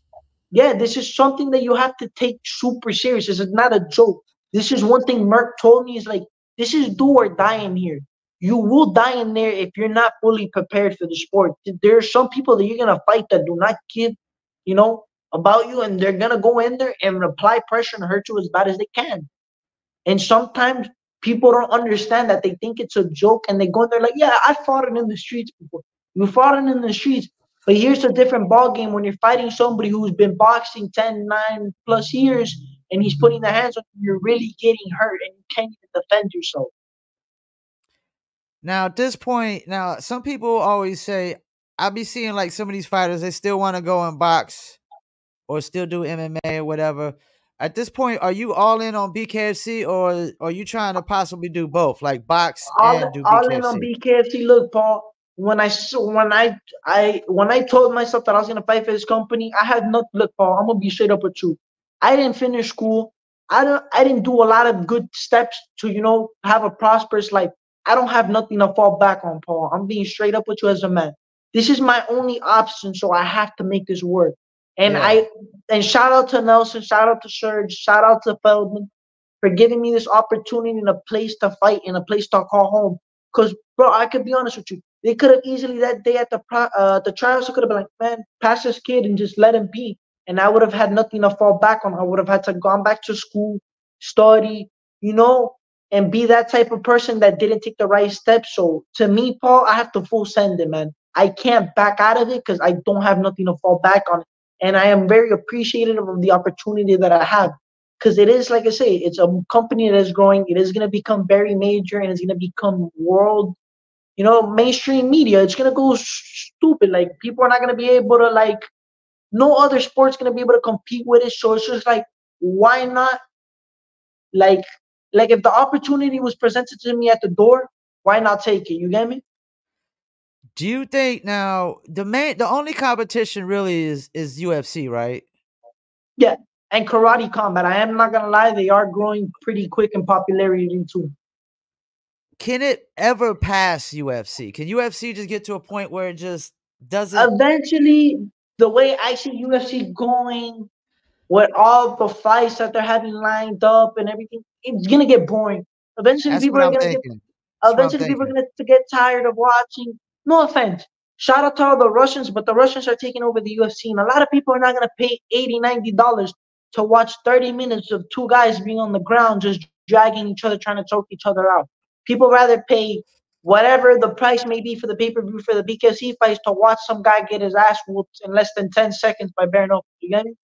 this is something that you have to take super serious. This is not a joke. This is one thing Merck told me is like, this is do or die in here. You will die in there if you're not fully prepared for the sport. There are some people that you're gonna fight that do not give, you know, about you, and they're gonna go in there and apply pressure and hurt you as bad as they can. And sometimes people don't understand that. They think it's a joke, and they go in there like, "Yeah, I fought it in the streets before." You fought it in the streets, but here's a different ball game when you're fighting somebody who's been boxing 10, 9+ years, and he's putting the hands on you. You're really getting hurt, and you can't even defend yourself. Now at this point, now some people always say, I be seeing like some of these fighters, they still want to go and box or still do MMA or whatever. At this point, are you all in on BKFC or are you trying to possibly do both, like box and do All in on BKFC? BKFC. Look, Paul. When I told myself that I was gonna fight for this company, I had not. Look, Paul. I'm gonna be straight up with you. I didn't finish school. I didn't do a lot of good steps to have a prosperous life. I don't have nothing to fall back on, Paul. I'm being straight up with you as a man. This is my only option, so I have to make this work. And Yeah. shout out to Nelson, shout out to Serge, shout out to Feldman for giving me this opportunity and a place to fight and a place to call home. Because, bro, I could be honest with you. They could have easily that day at the trials, could have been like, man, pass this kid and just let him be. And I would have had nothing to fall back on. I would have had to gone back to school, study, and be that type of person that didn't take the right steps. So to me, Paul, I have to full send it, man. I can't back out of it because I don't have nothing to fall back on. And I am very appreciative of the opportunity that I have because it is, like I say, it's a company that is growing. It is going to become very major and it's going to become world, mainstream media. It's going to go stupid. Like people are not going to be able to no other sport's going to be able to compete with it. So it's just like, why not? Like, like if the opportunity was presented to me at the door, why not take it? You get me? Do you think now the only competition really is UFC, right? Yeah. And karate combat. I am not gonna lie, they are growing pretty quick in popularity too. Can it ever pass UFC? Can UFC just get to a point where it just doesn't? Eventually, the way I see UFC going, with all the fights that they're having lined up and everything, it's gonna get boring. Eventually, That's people what are I'm gonna get. thinking. That's what I'm Eventually, people are thinking. gonna to get tired of watching. No offense. Shout out to all the Russians, but the Russians are taking over the UFC, and a lot of people are not gonna pay 80, $90 to watch 30 minutes of two guys being on the ground just dragging each other, trying to choke each other out. People rather pay whatever the price may be for the pay-per-view for the BKC fights to watch some guy get his ass whooped in less than 10 seconds by bare knuckle. You get me?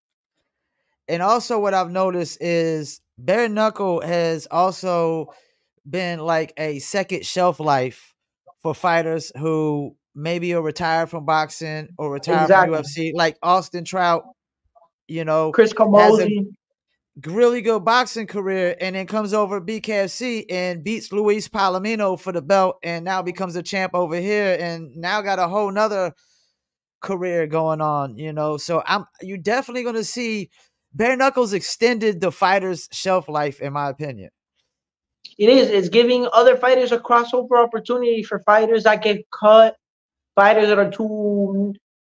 And also, what I've noticed is bare knuckle has also been like a second shelf life for fighters who maybe are retired from boxing or retired from Exactly. UFC, like Austin Trout, Chris has a Camozzi. really good boxing career and then comes over to BKFC and beats Luis Palomino for the belt and now becomes a champ over here and now got a whole nother career going on. So you're definitely gonna see bare knuckles extended the fighter's shelf life, in my opinion. It is. It's giving other fighters a crossover opportunity for fighters that get cut, fighters that are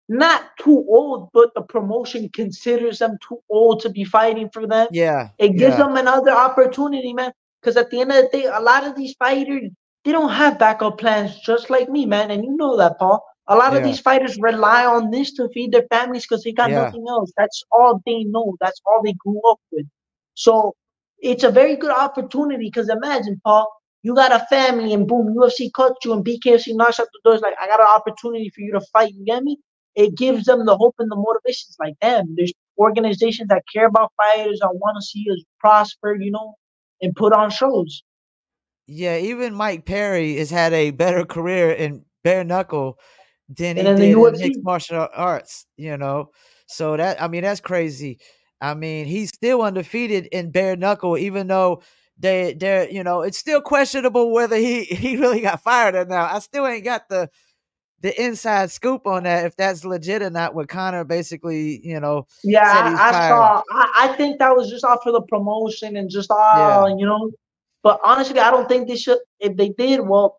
not too old, but the promotion considers them too old to be fighting for them. Yeah, It gives yeah, them another opportunity, man. Because at the end of the day, a lot of these fighters, they don't have backup plans, just like me, man. And you know that, Paul. A lot of yeah, these fighters rely on this to feed their families because they got yeah. nothing else. That's all they know. That's all they grew up with. So it's a very good opportunity because imagine, Paul, you got a family and boom, UFC cuts you and BKFC knocks out the doors. Like, I got an opportunity for you to fight. You get me? It gives them the hope and the motivation. It's like, damn, there's organizations that care about fighters. I want to see us prosper, and put on shows. Yeah, even Mike Perry has had a better career in bare knuckle than And he then the did in mixed UFC, martial arts. So that's crazy. I mean, he's still undefeated in bare knuckle, even though they're it's still questionable whether he really got fired or not. I still ain't got the inside scoop on that, if that's legit or not, what Connor basically, yeah, said he's I fired. saw. I think that was just off for the promotion and just Yeah. But honestly, I don't think they should. If they did, well,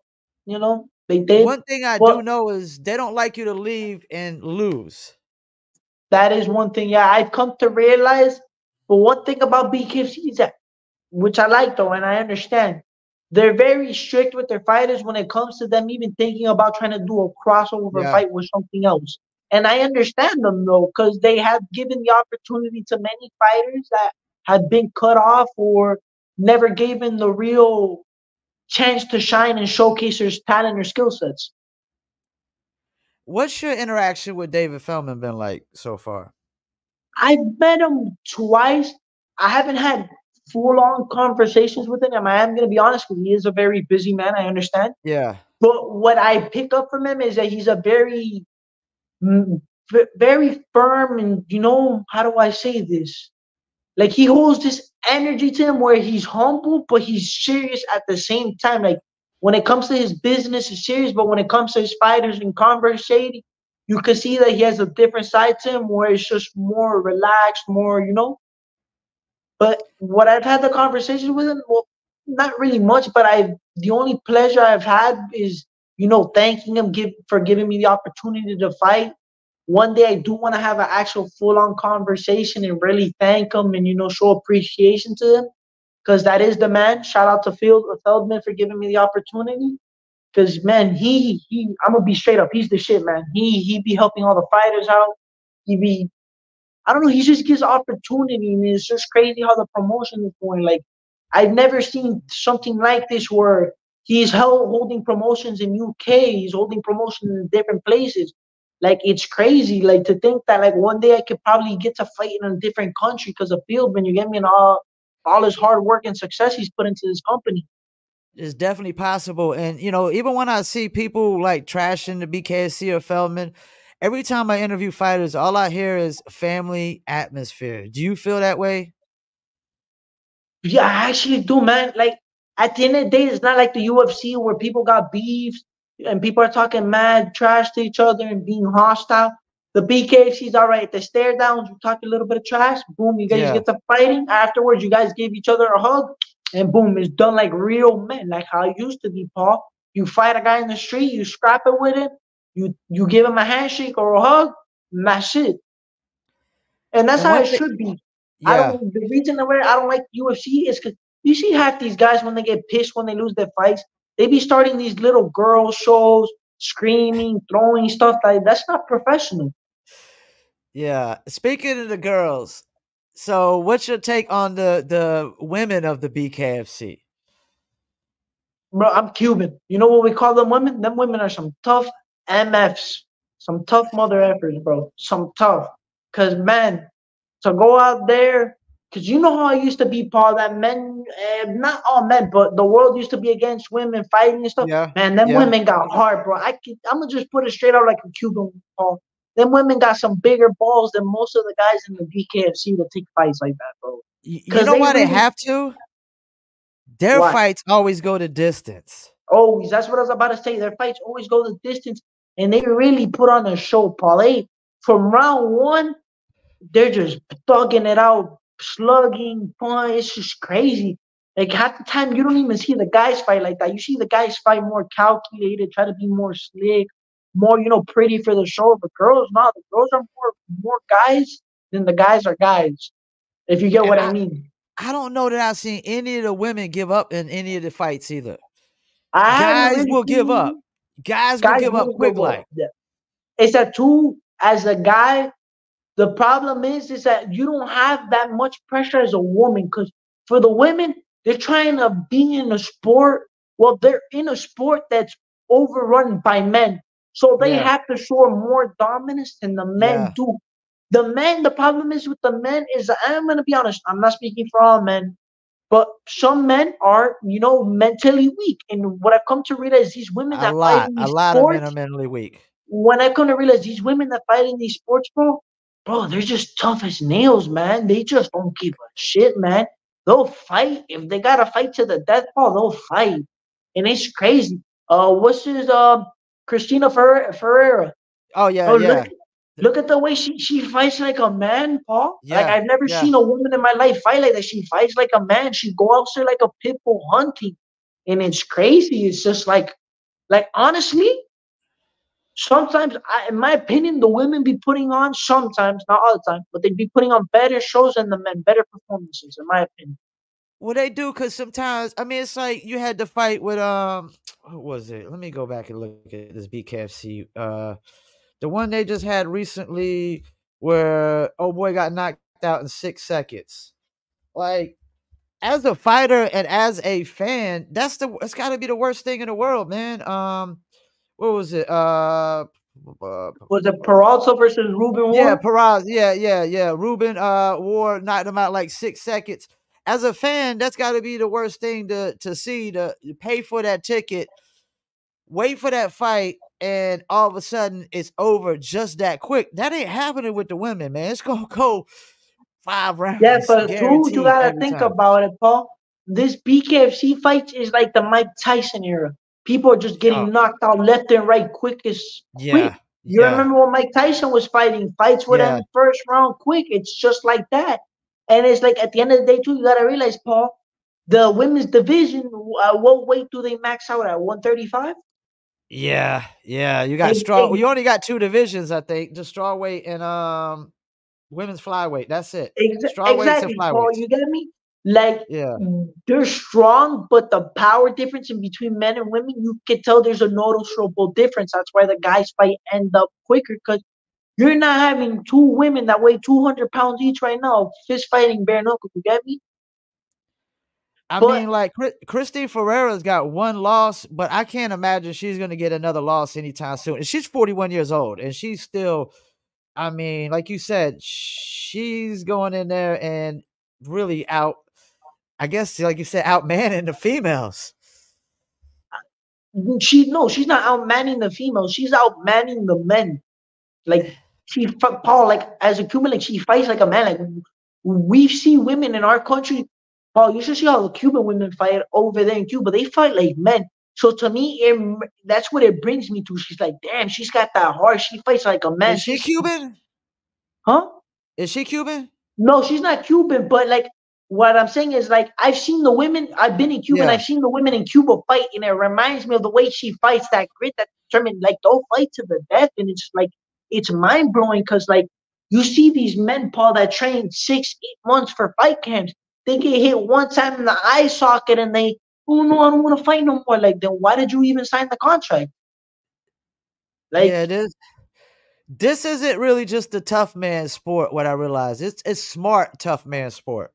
they did. One thing I do Well, know is they don't like you to leave and lose. that is one thing. Yeah, I've come to realize. But one thing about BKFC is that, which I like though, and I understand, they're very strict with their fighters when it comes to them even thinking about trying to do a crossover Yeah. fight with something else. And I understand them though, because they have given the opportunity to many fighters that have been cut off or never given the real chance to shine and showcase their talent or skill sets. What's your interaction with David Feldman been like so far? I've met him twice. I haven't had full on conversations with him. And I am going to be honest with you, he is a very busy man. I understand. Yeah. But what I pick up from him is that he's a very firm, and how do I say this? Like he holds this energy to him where he's humble, but he's serious at the same time. Like when it comes to his business, he's serious, but when it comes to his fighters and conversating, you can see that he has a different side to him where it's just more relaxed, more. But what I've had the conversation with him, well, not really much, but the only pleasure I've had is thanking him for giving me the opportunity to fight. One day I do want to have an actual full on conversation and really thank him and show appreciation to him, because that is the man. Shout out to Feldman for giving me the opportunity. Because man, he I'm gonna be straight up. He's the shit, man. He be helping all the fighters out. He be I don't know. He just gives opportunity, and it's just crazy how the promotion is going. Like I've never seen something like this where he's holding promotions in UK. He's holding promotions in different places. Like it's crazy. Like to think that like one day I could probably get to fight in a different country because of Fieldman. You get me? And all his hard work and success he's put into this company. It's definitely possible. And, even when I see people like trashing the BKFC or Feldman, every time I interview fighters, all I hear is family atmosphere. Do you feel that way? Yeah, I actually do, man. Like at the end of the day, it's not like the UFC where people got beefs and people are talking mad trash to each other and being hostile. The BKFC's all right. The stare downs, you talk a little bit of trash, boom, you guys Yeah. get to fighting. Afterwards, you guys give each other a hug, and boom, it's done like real men, like how it used to be, Paul. You fight a guy in the street, you scrap it with him, you give him a handshake or a hug, and that's it. And that's And how one it thing, should be. yeah. The reason why I don't like UFC is because you see half these guys when they get pissed when they lose their fights, they be starting these little girl shows, screaming, throwing stuff like that's not professional. Yeah. Speaking of the girls, so what's your take on the women of the BKFC? Bro, I'm Cuban. You know what we call them women? Them women are some tough MFs, some tough mother effers, bro. Some tough. Cause man, to go out there, because you know how I used to be, Paul, that men, not all men, but the world used to be against women fighting and stuff. Yeah. Man, them Yeah. women got hard, bro. I'm going to just put it straight out like a Cuban, Paul. Them women got some bigger balls than most of the guys in the BKFC to take fights like that, bro. You Because know they why they really, have to? Their why? fights always go the distance. Always. That's what I was about to say. Their fights always go the distance, and they really put on a show, Paul. From round one, they're just thugging it out, slugging, punch. It's just crazy. Like half the time, you don't even see the guys fight like that. You see the guys fight more calculated, try to be more slick, more pretty for the show. But girls, no, the girls are more guys than the guys are guys. If you get And what I mean. I don't know that I've seen any of the women give up in any of the fights either. I haven't Guys really will give up. seen Guys will guys give up will quick give up. like. Yeah. It's that too. As a guy, the problem is that you don't have that much pressure as a woman, because for the women, they're trying to be in a sport. Well, they're in a sport that's overrun by men. So they Yeah. have to show more dominance than the men Yeah. do. The problem is with the men is, I'm going to be honest, I'm not speaking for all men, but some men are, mentally weak. And what I've come to realize, these women A that fight lot. in A these lot of men are sports, mentally weak. when I come to realize these women that fight in these sports, bro, they're just tough as nails, man. They just don't give a shit, man. They'll fight if they gotta fight to the death, ball. They'll fight, and it's crazy. What's his Christina Ferreira? Oh yeah, Bro, yeah. look at the way she fights like a man, Paul. Like Yeah. I've never Yeah. seen a woman in my life fight like that. She fights like a man. She go out there like a pit bull hunting, and it's crazy. It's just like honestly, sometimes, in my opinion, the women be putting on sometimes, not all the time, but they'd be putting on better shows than the men, better performances, in my opinion. Well, they do because sometimes I mean it's like you had to fight with what was it? Let me go back and look at this BKFC. The one they just had recently where oh boy got knocked out in 6 seconds. Like as a fighter and as a fan, it's got to be the worst thing in the world, man. What was it? Was it Peralta versus Ruben Yeah, War? Perez. Yeah. Ruben Ward knocked him out like 6 seconds. As a fan, that's got to be the worst thing to see. To pay for that ticket, wait for that fight, and all of a sudden it's over just that quick. That ain't happening with the women, man. It's gonna go 5 Yeah, rounds, but too, you guaranteed gotta every think time. about it, Paul. This BKFC fight is like the Mike Tyson era. People are just Oh, getting knocked out left and right, quick. yeah, You yeah, remember when Mike Tyson was fighting? Fights would yeah. end first round quick. It's just like that. And it's like at the end of the day, too, you gotta realize, Paul, the women's division. What weight do they max out at? 135. Yeah. You got straw. You only got two divisions, I think. Just strawweight and women's flyweight. That's it. Strawweights and Exactly, Paul. flyweights. You get me? Like Yeah. they're strong, but the power difference in between men and women, you can tell there's a noticeable difference. That's why the guys fight end up quicker because you're not having two women that weigh 200 pounds each right now, fist fighting bare knuckle. You get me? I But mean, like Christine Ferreira's got one loss, but I can't imagine she's going to get another loss anytime soon. And she's 41 years old, and she's still. I mean, like you said, she's going in there and really out. I guess, like you said, outmanning the females. she's not outmanning the females. She's outmanning the men. Like Paul, like as a Cuban, like she fights like a man. Like we've seen women in our country. Paul, you should see how the Cuban women fight over there in Cuba. They fight like men. So to me, that's what it brings me to. She's like, damn, she's got that heart. She fights like a man. Is she She's, Cuban? huh? Is she Cuban? No, she's not Cuban, but like what I'm saying is like I've seen the women. I've been in Cuba and Yeah. I've seen the women in Cuba fight, and it reminds me of the way she fights, that grit, that determined. Like they'll fight to the death, and it's like it's mind blowing because like you see these men, Paul, that train 6, 8 months for fight camps. They get hit one time in the eye socket, and they, oh no, I don't want to fight no more. Like then why did you even sign the contract? Like Yeah, it is. This isn't really just a tough man sport. What I realize, it's smart tough man sport.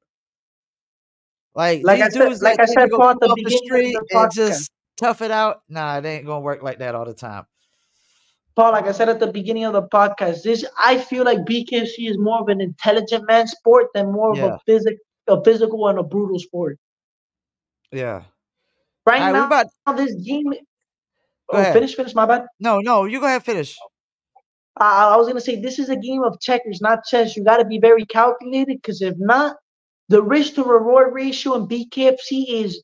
Like like I these said, dudes like that I seem to said, go Paul, at come the off the beginning of street the and podcast. just tough it out. Nah, it ain't gonna work like that all the time. Paul, like I said at the beginning of the podcast, this I feel like BKFC is more of an intelligent man sport than more of Yeah, a physical and a brutal sport. yeah. Right All right, we now, about this game. go Oh, ahead. finish, my bad. No, you go ahead, finish. I was gonna say this is a game of checkers, not chess. You got to be very calculated because if not, the risk to reward ratio in BKFC is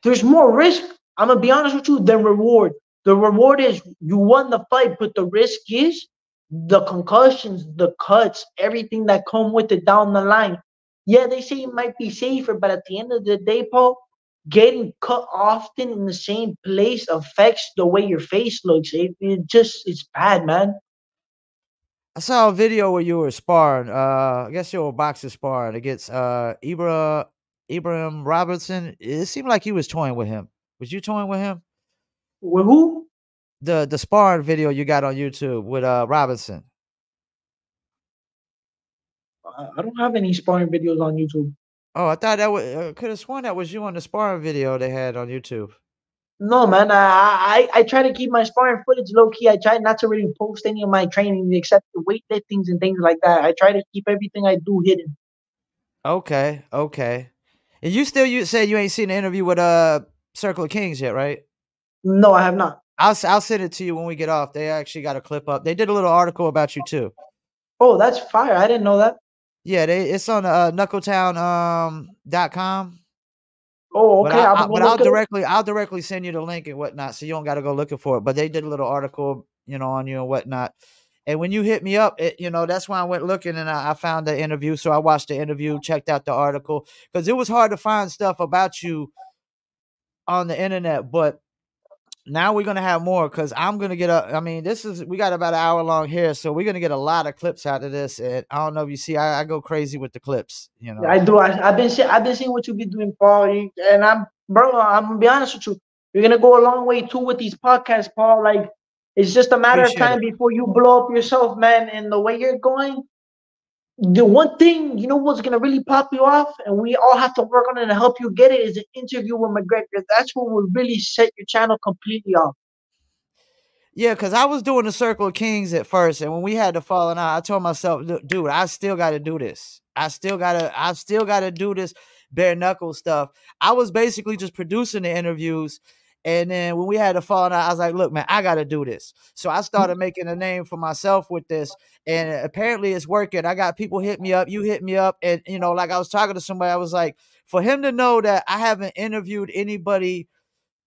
there's more risk. I'm gonna be honest with you than reward. The reward is you won the fight, but the risk is the concussions, the cuts, everything that come with it down the line. Yeah, they say it might be safer, but at the end of the day, Paul, getting cut often in the same place affects the way your face looks. It's bad, man. I saw a video where you were sparring. I guess you were boxing sparring against Ibrahim Robertson. It seemed like you was toying with him. Was you toying with him? With who? The sparring video you got on YouTube with Robinson. I don't have any sparring videos on YouTube. Oh, I thought that was could have sworn that was you on the sparring video they had on YouTube. No, man. I try to keep my sparring footage low key. I try not to really post any of my training except the weightliftings and things like that. I try to keep everything I do hidden. Okay. And you said you ain't seen the interview with Circle of Kings yet, right? No, I have not. I'll send it to you when we get off. They actually got a clip up. They did a little article about you too. Oh, that's fire. I didn't know that. Yeah, it's on knuckletown.com. Oh, But okay. I'm but gonna look it up. I'll directly send you the link and whatnot, so you don't got to go looking for it. But they did a little article, on you and whatnot. And when you hit me up, that's why I went looking and I found the interview. So I watched the interview, checked out the article because it was hard to find stuff about you on the internet. But now we're gonna have more because I'm gonna get up. I mean, we got about an hour long here, so we're gonna get a lot of clips out of this. And I don't know if you see, I go crazy with the clips. Yeah, I do. I've been seeing what you be doing, Paul. Bro. I'm gonna be honest with you. You're gonna go a long way too with these podcasts, Paul. Like It's just a matter of Appreciate time it. before you blow up yourself, man. And the way you're going, the one thing you know what's gonna really pop you off, and we all have to work on it to help you get it, is an interview with McGregor. That's what will really set your channel completely off. Yeah, because I was doing the Circle of Kings at first, and when we had the falling out, I told myself, dude, I still got to do this. I still gotta do this bare knuckle stuff. I was basically just producing the interviews, and then when we had the falling out, I was like, look, man, I got to do this. So I started making a name for myself with this, and apparently it's working. I got people hit me up, you hit me up, and like I was talking to somebody, I was like, for him to know that I haven't interviewed anybody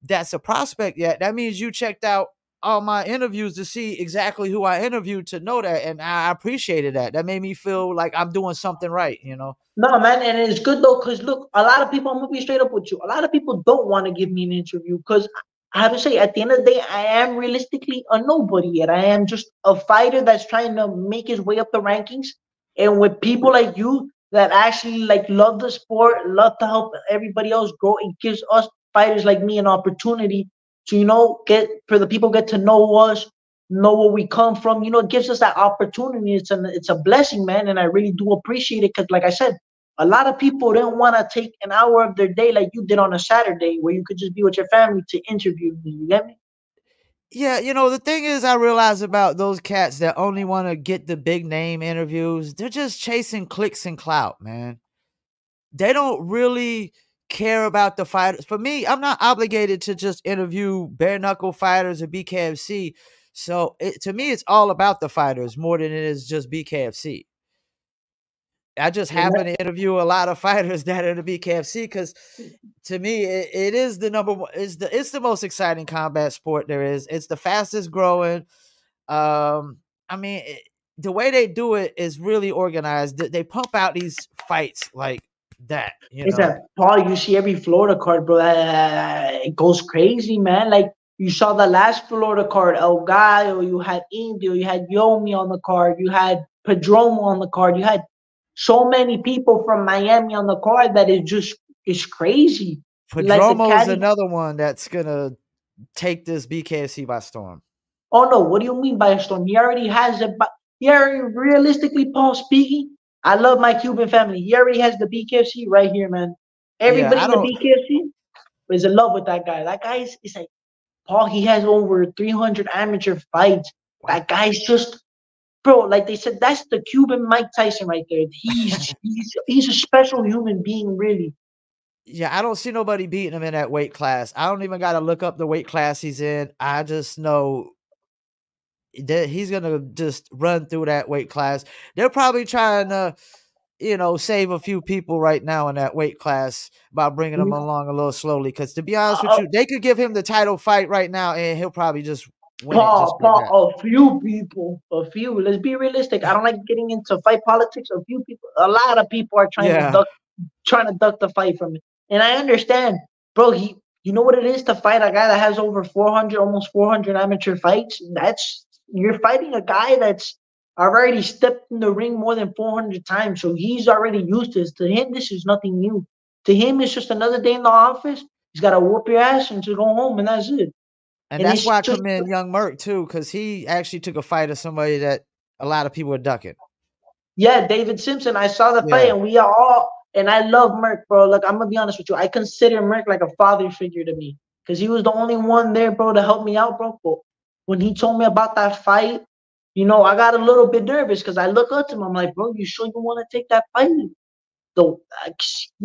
that's a prospect yet, that means you checked out all my interviews to see exactly who I interviewed to know that. And I appreciated that. That made me feel like I'm doing something right. No, man, and it's good though, cause look, a lot of people. I'm gonna be straight up with you. A lot of people don't want to give me an interview, cause I have to say, at the end of the day, I am realistically a nobody yet. I am just a fighter that's trying to make his way up the rankings, and with people like you that actually like love the sport, love to help everybody else grow, it gives us fighters like me an opportunity to get for the people get to know us, know where we come from. It gives us that opportunity. It's a blessing, man, and I really do appreciate it because, like I said, a lot of people don't want to take an hour of their day like you did on a Saturday where you could just be with your family to interview me. You get me? Yeah, the thing is, I realize about those cats that only want to get the big name interviews, they're just chasing clicks and clout, man. They don't really care about the fighters. For me, I'm not obligated to just interview bare knuckle fighters at BKFC. So to me, it's all about the fighters more than it is just BKFC. I just And happen to interview a lot of fighters that are in the BKFC because to me, it is the number one. It's the most exciting combat sport there is. It's the fastest growing. I mean, the way they do it is really organized. They pump out these fights like that. it's that Paul, you see every Florida card, bro. It goes crazy, man. Like you saw the last Florida card, El Gallo, you had Indio, you had Yomi on the card, you had Pedromo on the card, you had so many people from Miami on the card that is crazy. Like the Padromo's caddy. another one that's gonna take this BKFC by storm. Oh no, what do you mean by a storm? He already has it. But he already, realistically, Paul speaking, I love my Cuban family. He already has the BKFC right here, man. Yeah, Everybody I in the don't. BKFC is in love with that guy. That guy is like Paul. He has over 300 amateur fights. What? That guy's just bro. Like they said, that's the Cuban Mike Tyson right there. He's a special human being, really. Yeah, I don't see nobody beating him in that weight class. I don't even got to look up the weight class he's in. I just know that he's gonna just run through that weight class. They're probably trying to, save a few people right now in that weight class by bringing them along a little slowly. Because to be honest with Uh, you, they could give him the title fight right now, and he'll probably just win it just like that. A few people, a few. Let's be realistic. I don't like getting into fight politics. A few people, a lot of people are Yeah, trying to duck the fight from it. And I understand, bro. You know what it is to fight a guy that has over 400, almost 400 amateur fights. You're fighting a guy that's already stepped in the ring more than 400 times, so he's already used to this. To him, this is nothing new. To him, it's just another day in the office. He's got to whoop your ass and to go home, and that's it. and And that's it's why I just commend Young Merc too, because he actually took a fight of somebody that a lot of people are ducking. Yeah, David Simpson. I saw the fight, Yeah, and we are all. And I love Merck, bro. Look, I'm gonna be honest with you. I consider Merck like a father figure to me because he was the only one there, bro, to help me out, bro. But when he told me about that fight, I got a little bit nervous because I look up to him. I'm like, bro, you sure you want to take that fight? The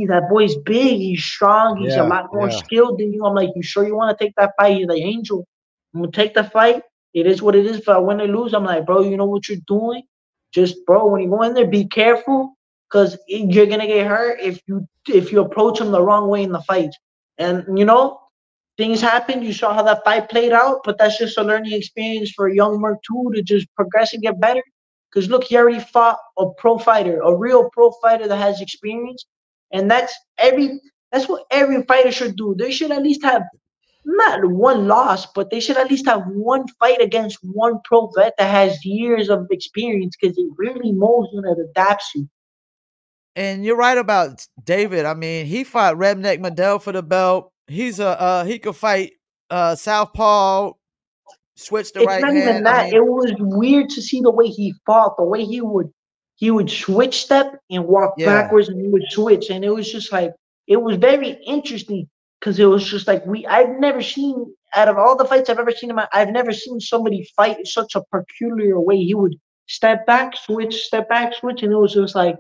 that boy's big, he's strong, he's a yeah, lot more yeah. skilled than you. I'm like, you sure you want to take that fight? He's like, Angel, I'm gonna take the fight. It is what it is. If I win or lose, I'm like, bro, you know what you're doing? Just bro, when you go in there, be careful because you're gonna get hurt if you approach him the wrong way in the fight. And things happen. You saw how that fight played out, but that's just a learning experience for young Merc too to just progress and get better. Because look, he already fought a pro fighter, a real pro fighter that has experience, and that's what every fighter should do. They should at least have not one loss, but they should at least have one fight against one pro vet that has years of experience because it really molds you and it adapts you. And you're right about David. I mean, he fought Redneck Mandel for the belt. He could fight Southpaw switch the It's right not hand. even I that. mean, It was weird to see the way he fought, the way he would switch step and walk yeah, backwards, and he would switch, and it was just like it was very interesting because it was just like I've never seen out of all the fights I've ever seen him. I've never seen somebody fight in such a peculiar way. He would step back, switch, and it was just like,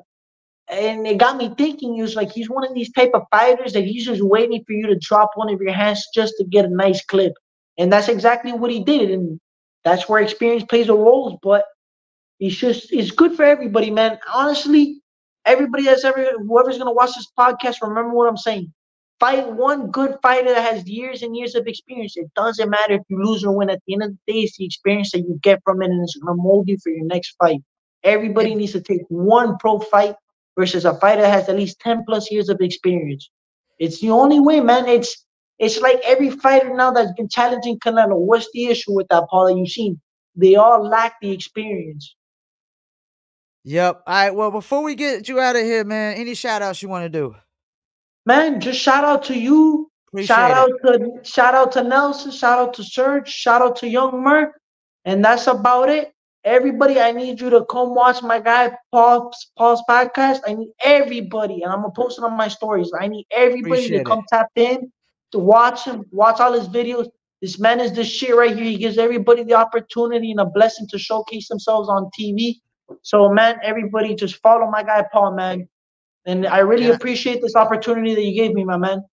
and it got me thinking. He was like, he's one of these type of fighters that he's just waiting for you to drop one of your hands just to get a nice clip, and that's exactly what he did. And that's where experience plays a role. But it's good for everybody, man. Honestly, everybody that's ever whoever's gonna watch this podcast, remember what I'm saying. Fight one good fighter that has years and years of experience. It doesn't matter if you lose or win. At the end of the day, it's the experience that you get from it, and it's gonna mold you for your next fight. Everybody it, needs to take one pro fight versus a fighter that has at least 10 plus years of experience. It's the only way, man. It's like every fighter now that's been challenging Canelo. What's the issue with that, Paul? That you've seen? They all lack the experience. yep. All right. Well, before we get you out of here, man, any shout outs you want to do? Man, just shout out to you. Appreciate it. Shout out to Nelson. Shout out to Serge. Shout out to Young Merc. And that's about it. Everybody, I need you to come watch my guy Paul's podcast. I need everybody, and I'm gonna post it on my stories. I need everybody to Appreciate it. come tap in to watch him, watch all his videos. This man is the shit right here. He gives everybody the opportunity and a blessing to showcase themselves on TV. So, man, everybody just follow my guy Paul, man. And I really And appreciate this opportunity that you gave me, my man.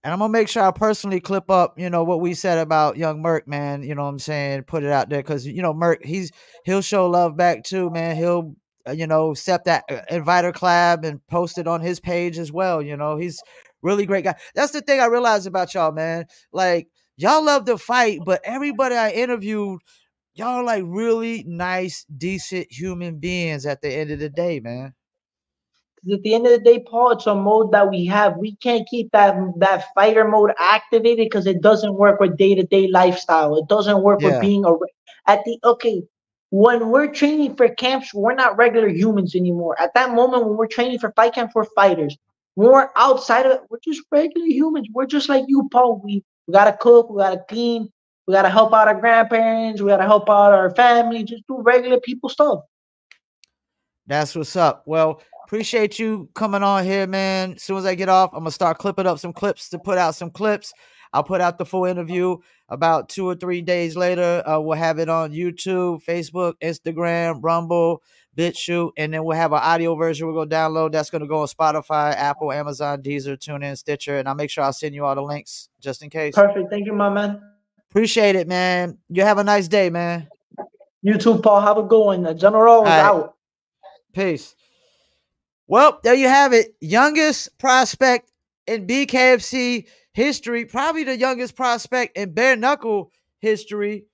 And I'm gonna make sure I personally clip up, what we said about young Merc, man. You know what I'm saying? Put it out there because Merc, he'll show love back too, man. He'll accept that inviter collab and post it on his page as well. He's really great guy. That's the thing I realized about y'all, man. Like y'all love to fight, but everybody I interviewed, y'all are like really nice, decent human beings at the end of the day, man. Because at the end of the day, Paul, it's a mode that we have. We can't keep that fighter mode activated because it doesn't work with day to day lifestyle. It doesn't work with Yeah. being at the okay. When we're training for camps, we're not regular humans anymore. At that moment, when we're training for fight camps, we're fighters. When we're outside of it, we're just regular humans. We're just like you, Paul. We gotta cook, we gotta clean, we gotta help out our grandparents, we gotta help out our family, just do regular people stuff. That's what's up. Well, appreciate you coming on here, man. As soon as I get off, I'm gonna start clipping up some clips to put out some clips. I'll put out the full interview about 2 or 3 days later. We'll have it on YouTube, Facebook, Instagram, Rumble, BitChute, and then we'll have an audio version we're gonna download. That's gonna go on Spotify, Apple, Amazon, Deezer, TuneIn, Stitcher, and I'll make sure I'll send you all the links just in case. Perfect. Thank you, my man. Appreciate it, man. You have a nice day, man. You too, Paul. Have a good one. The General is All right. out. Peace. Well, there you have it. Youngest prospect in BKFC history, probably the youngest prospect in bare knuckle history.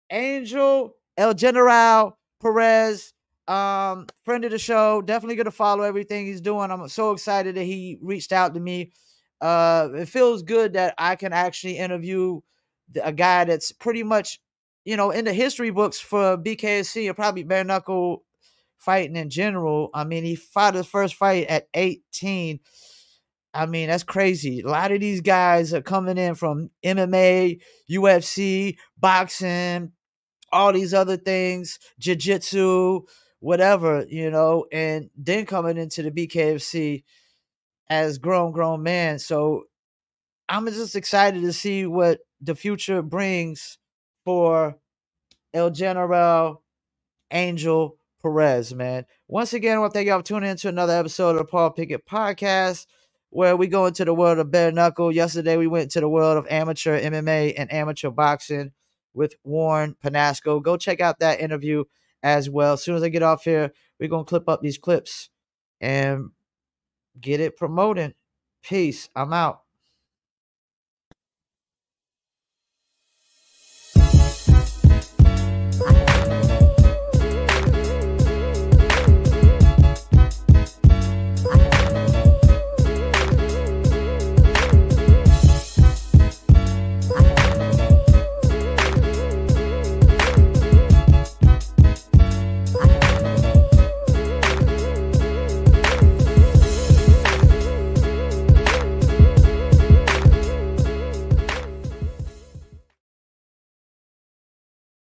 Angel El General Perez, friend of the show. Definitely going to follow everything he's doing. I'm so excited that he reached out to me. It feels good that I can actually interview a guy that's pretty much, in the history books for BKFC or probably bare knuckle fighting in general. I mean, he fought his first fight at 18. I mean, that's crazy. A lot of these guys are coming in from MMA, UFC, boxing, all these other things, jiu-jitsu, whatever, and then coming into the BKFC as grown men. So I'm just excited to see what the future brings for El General Angel Perez, man. Once again, I want to thank y'all for tuning in to another episode of the Paul Pickett Podcast, where we go into the world of bare knuckle. Yesterday, we went to the world of amateur MMA and amateur boxing with Warren Panasco. Go check out that interview as well. As soon as I get off here, we're going to clip up these clips and get it promoting. Peace. I'm out.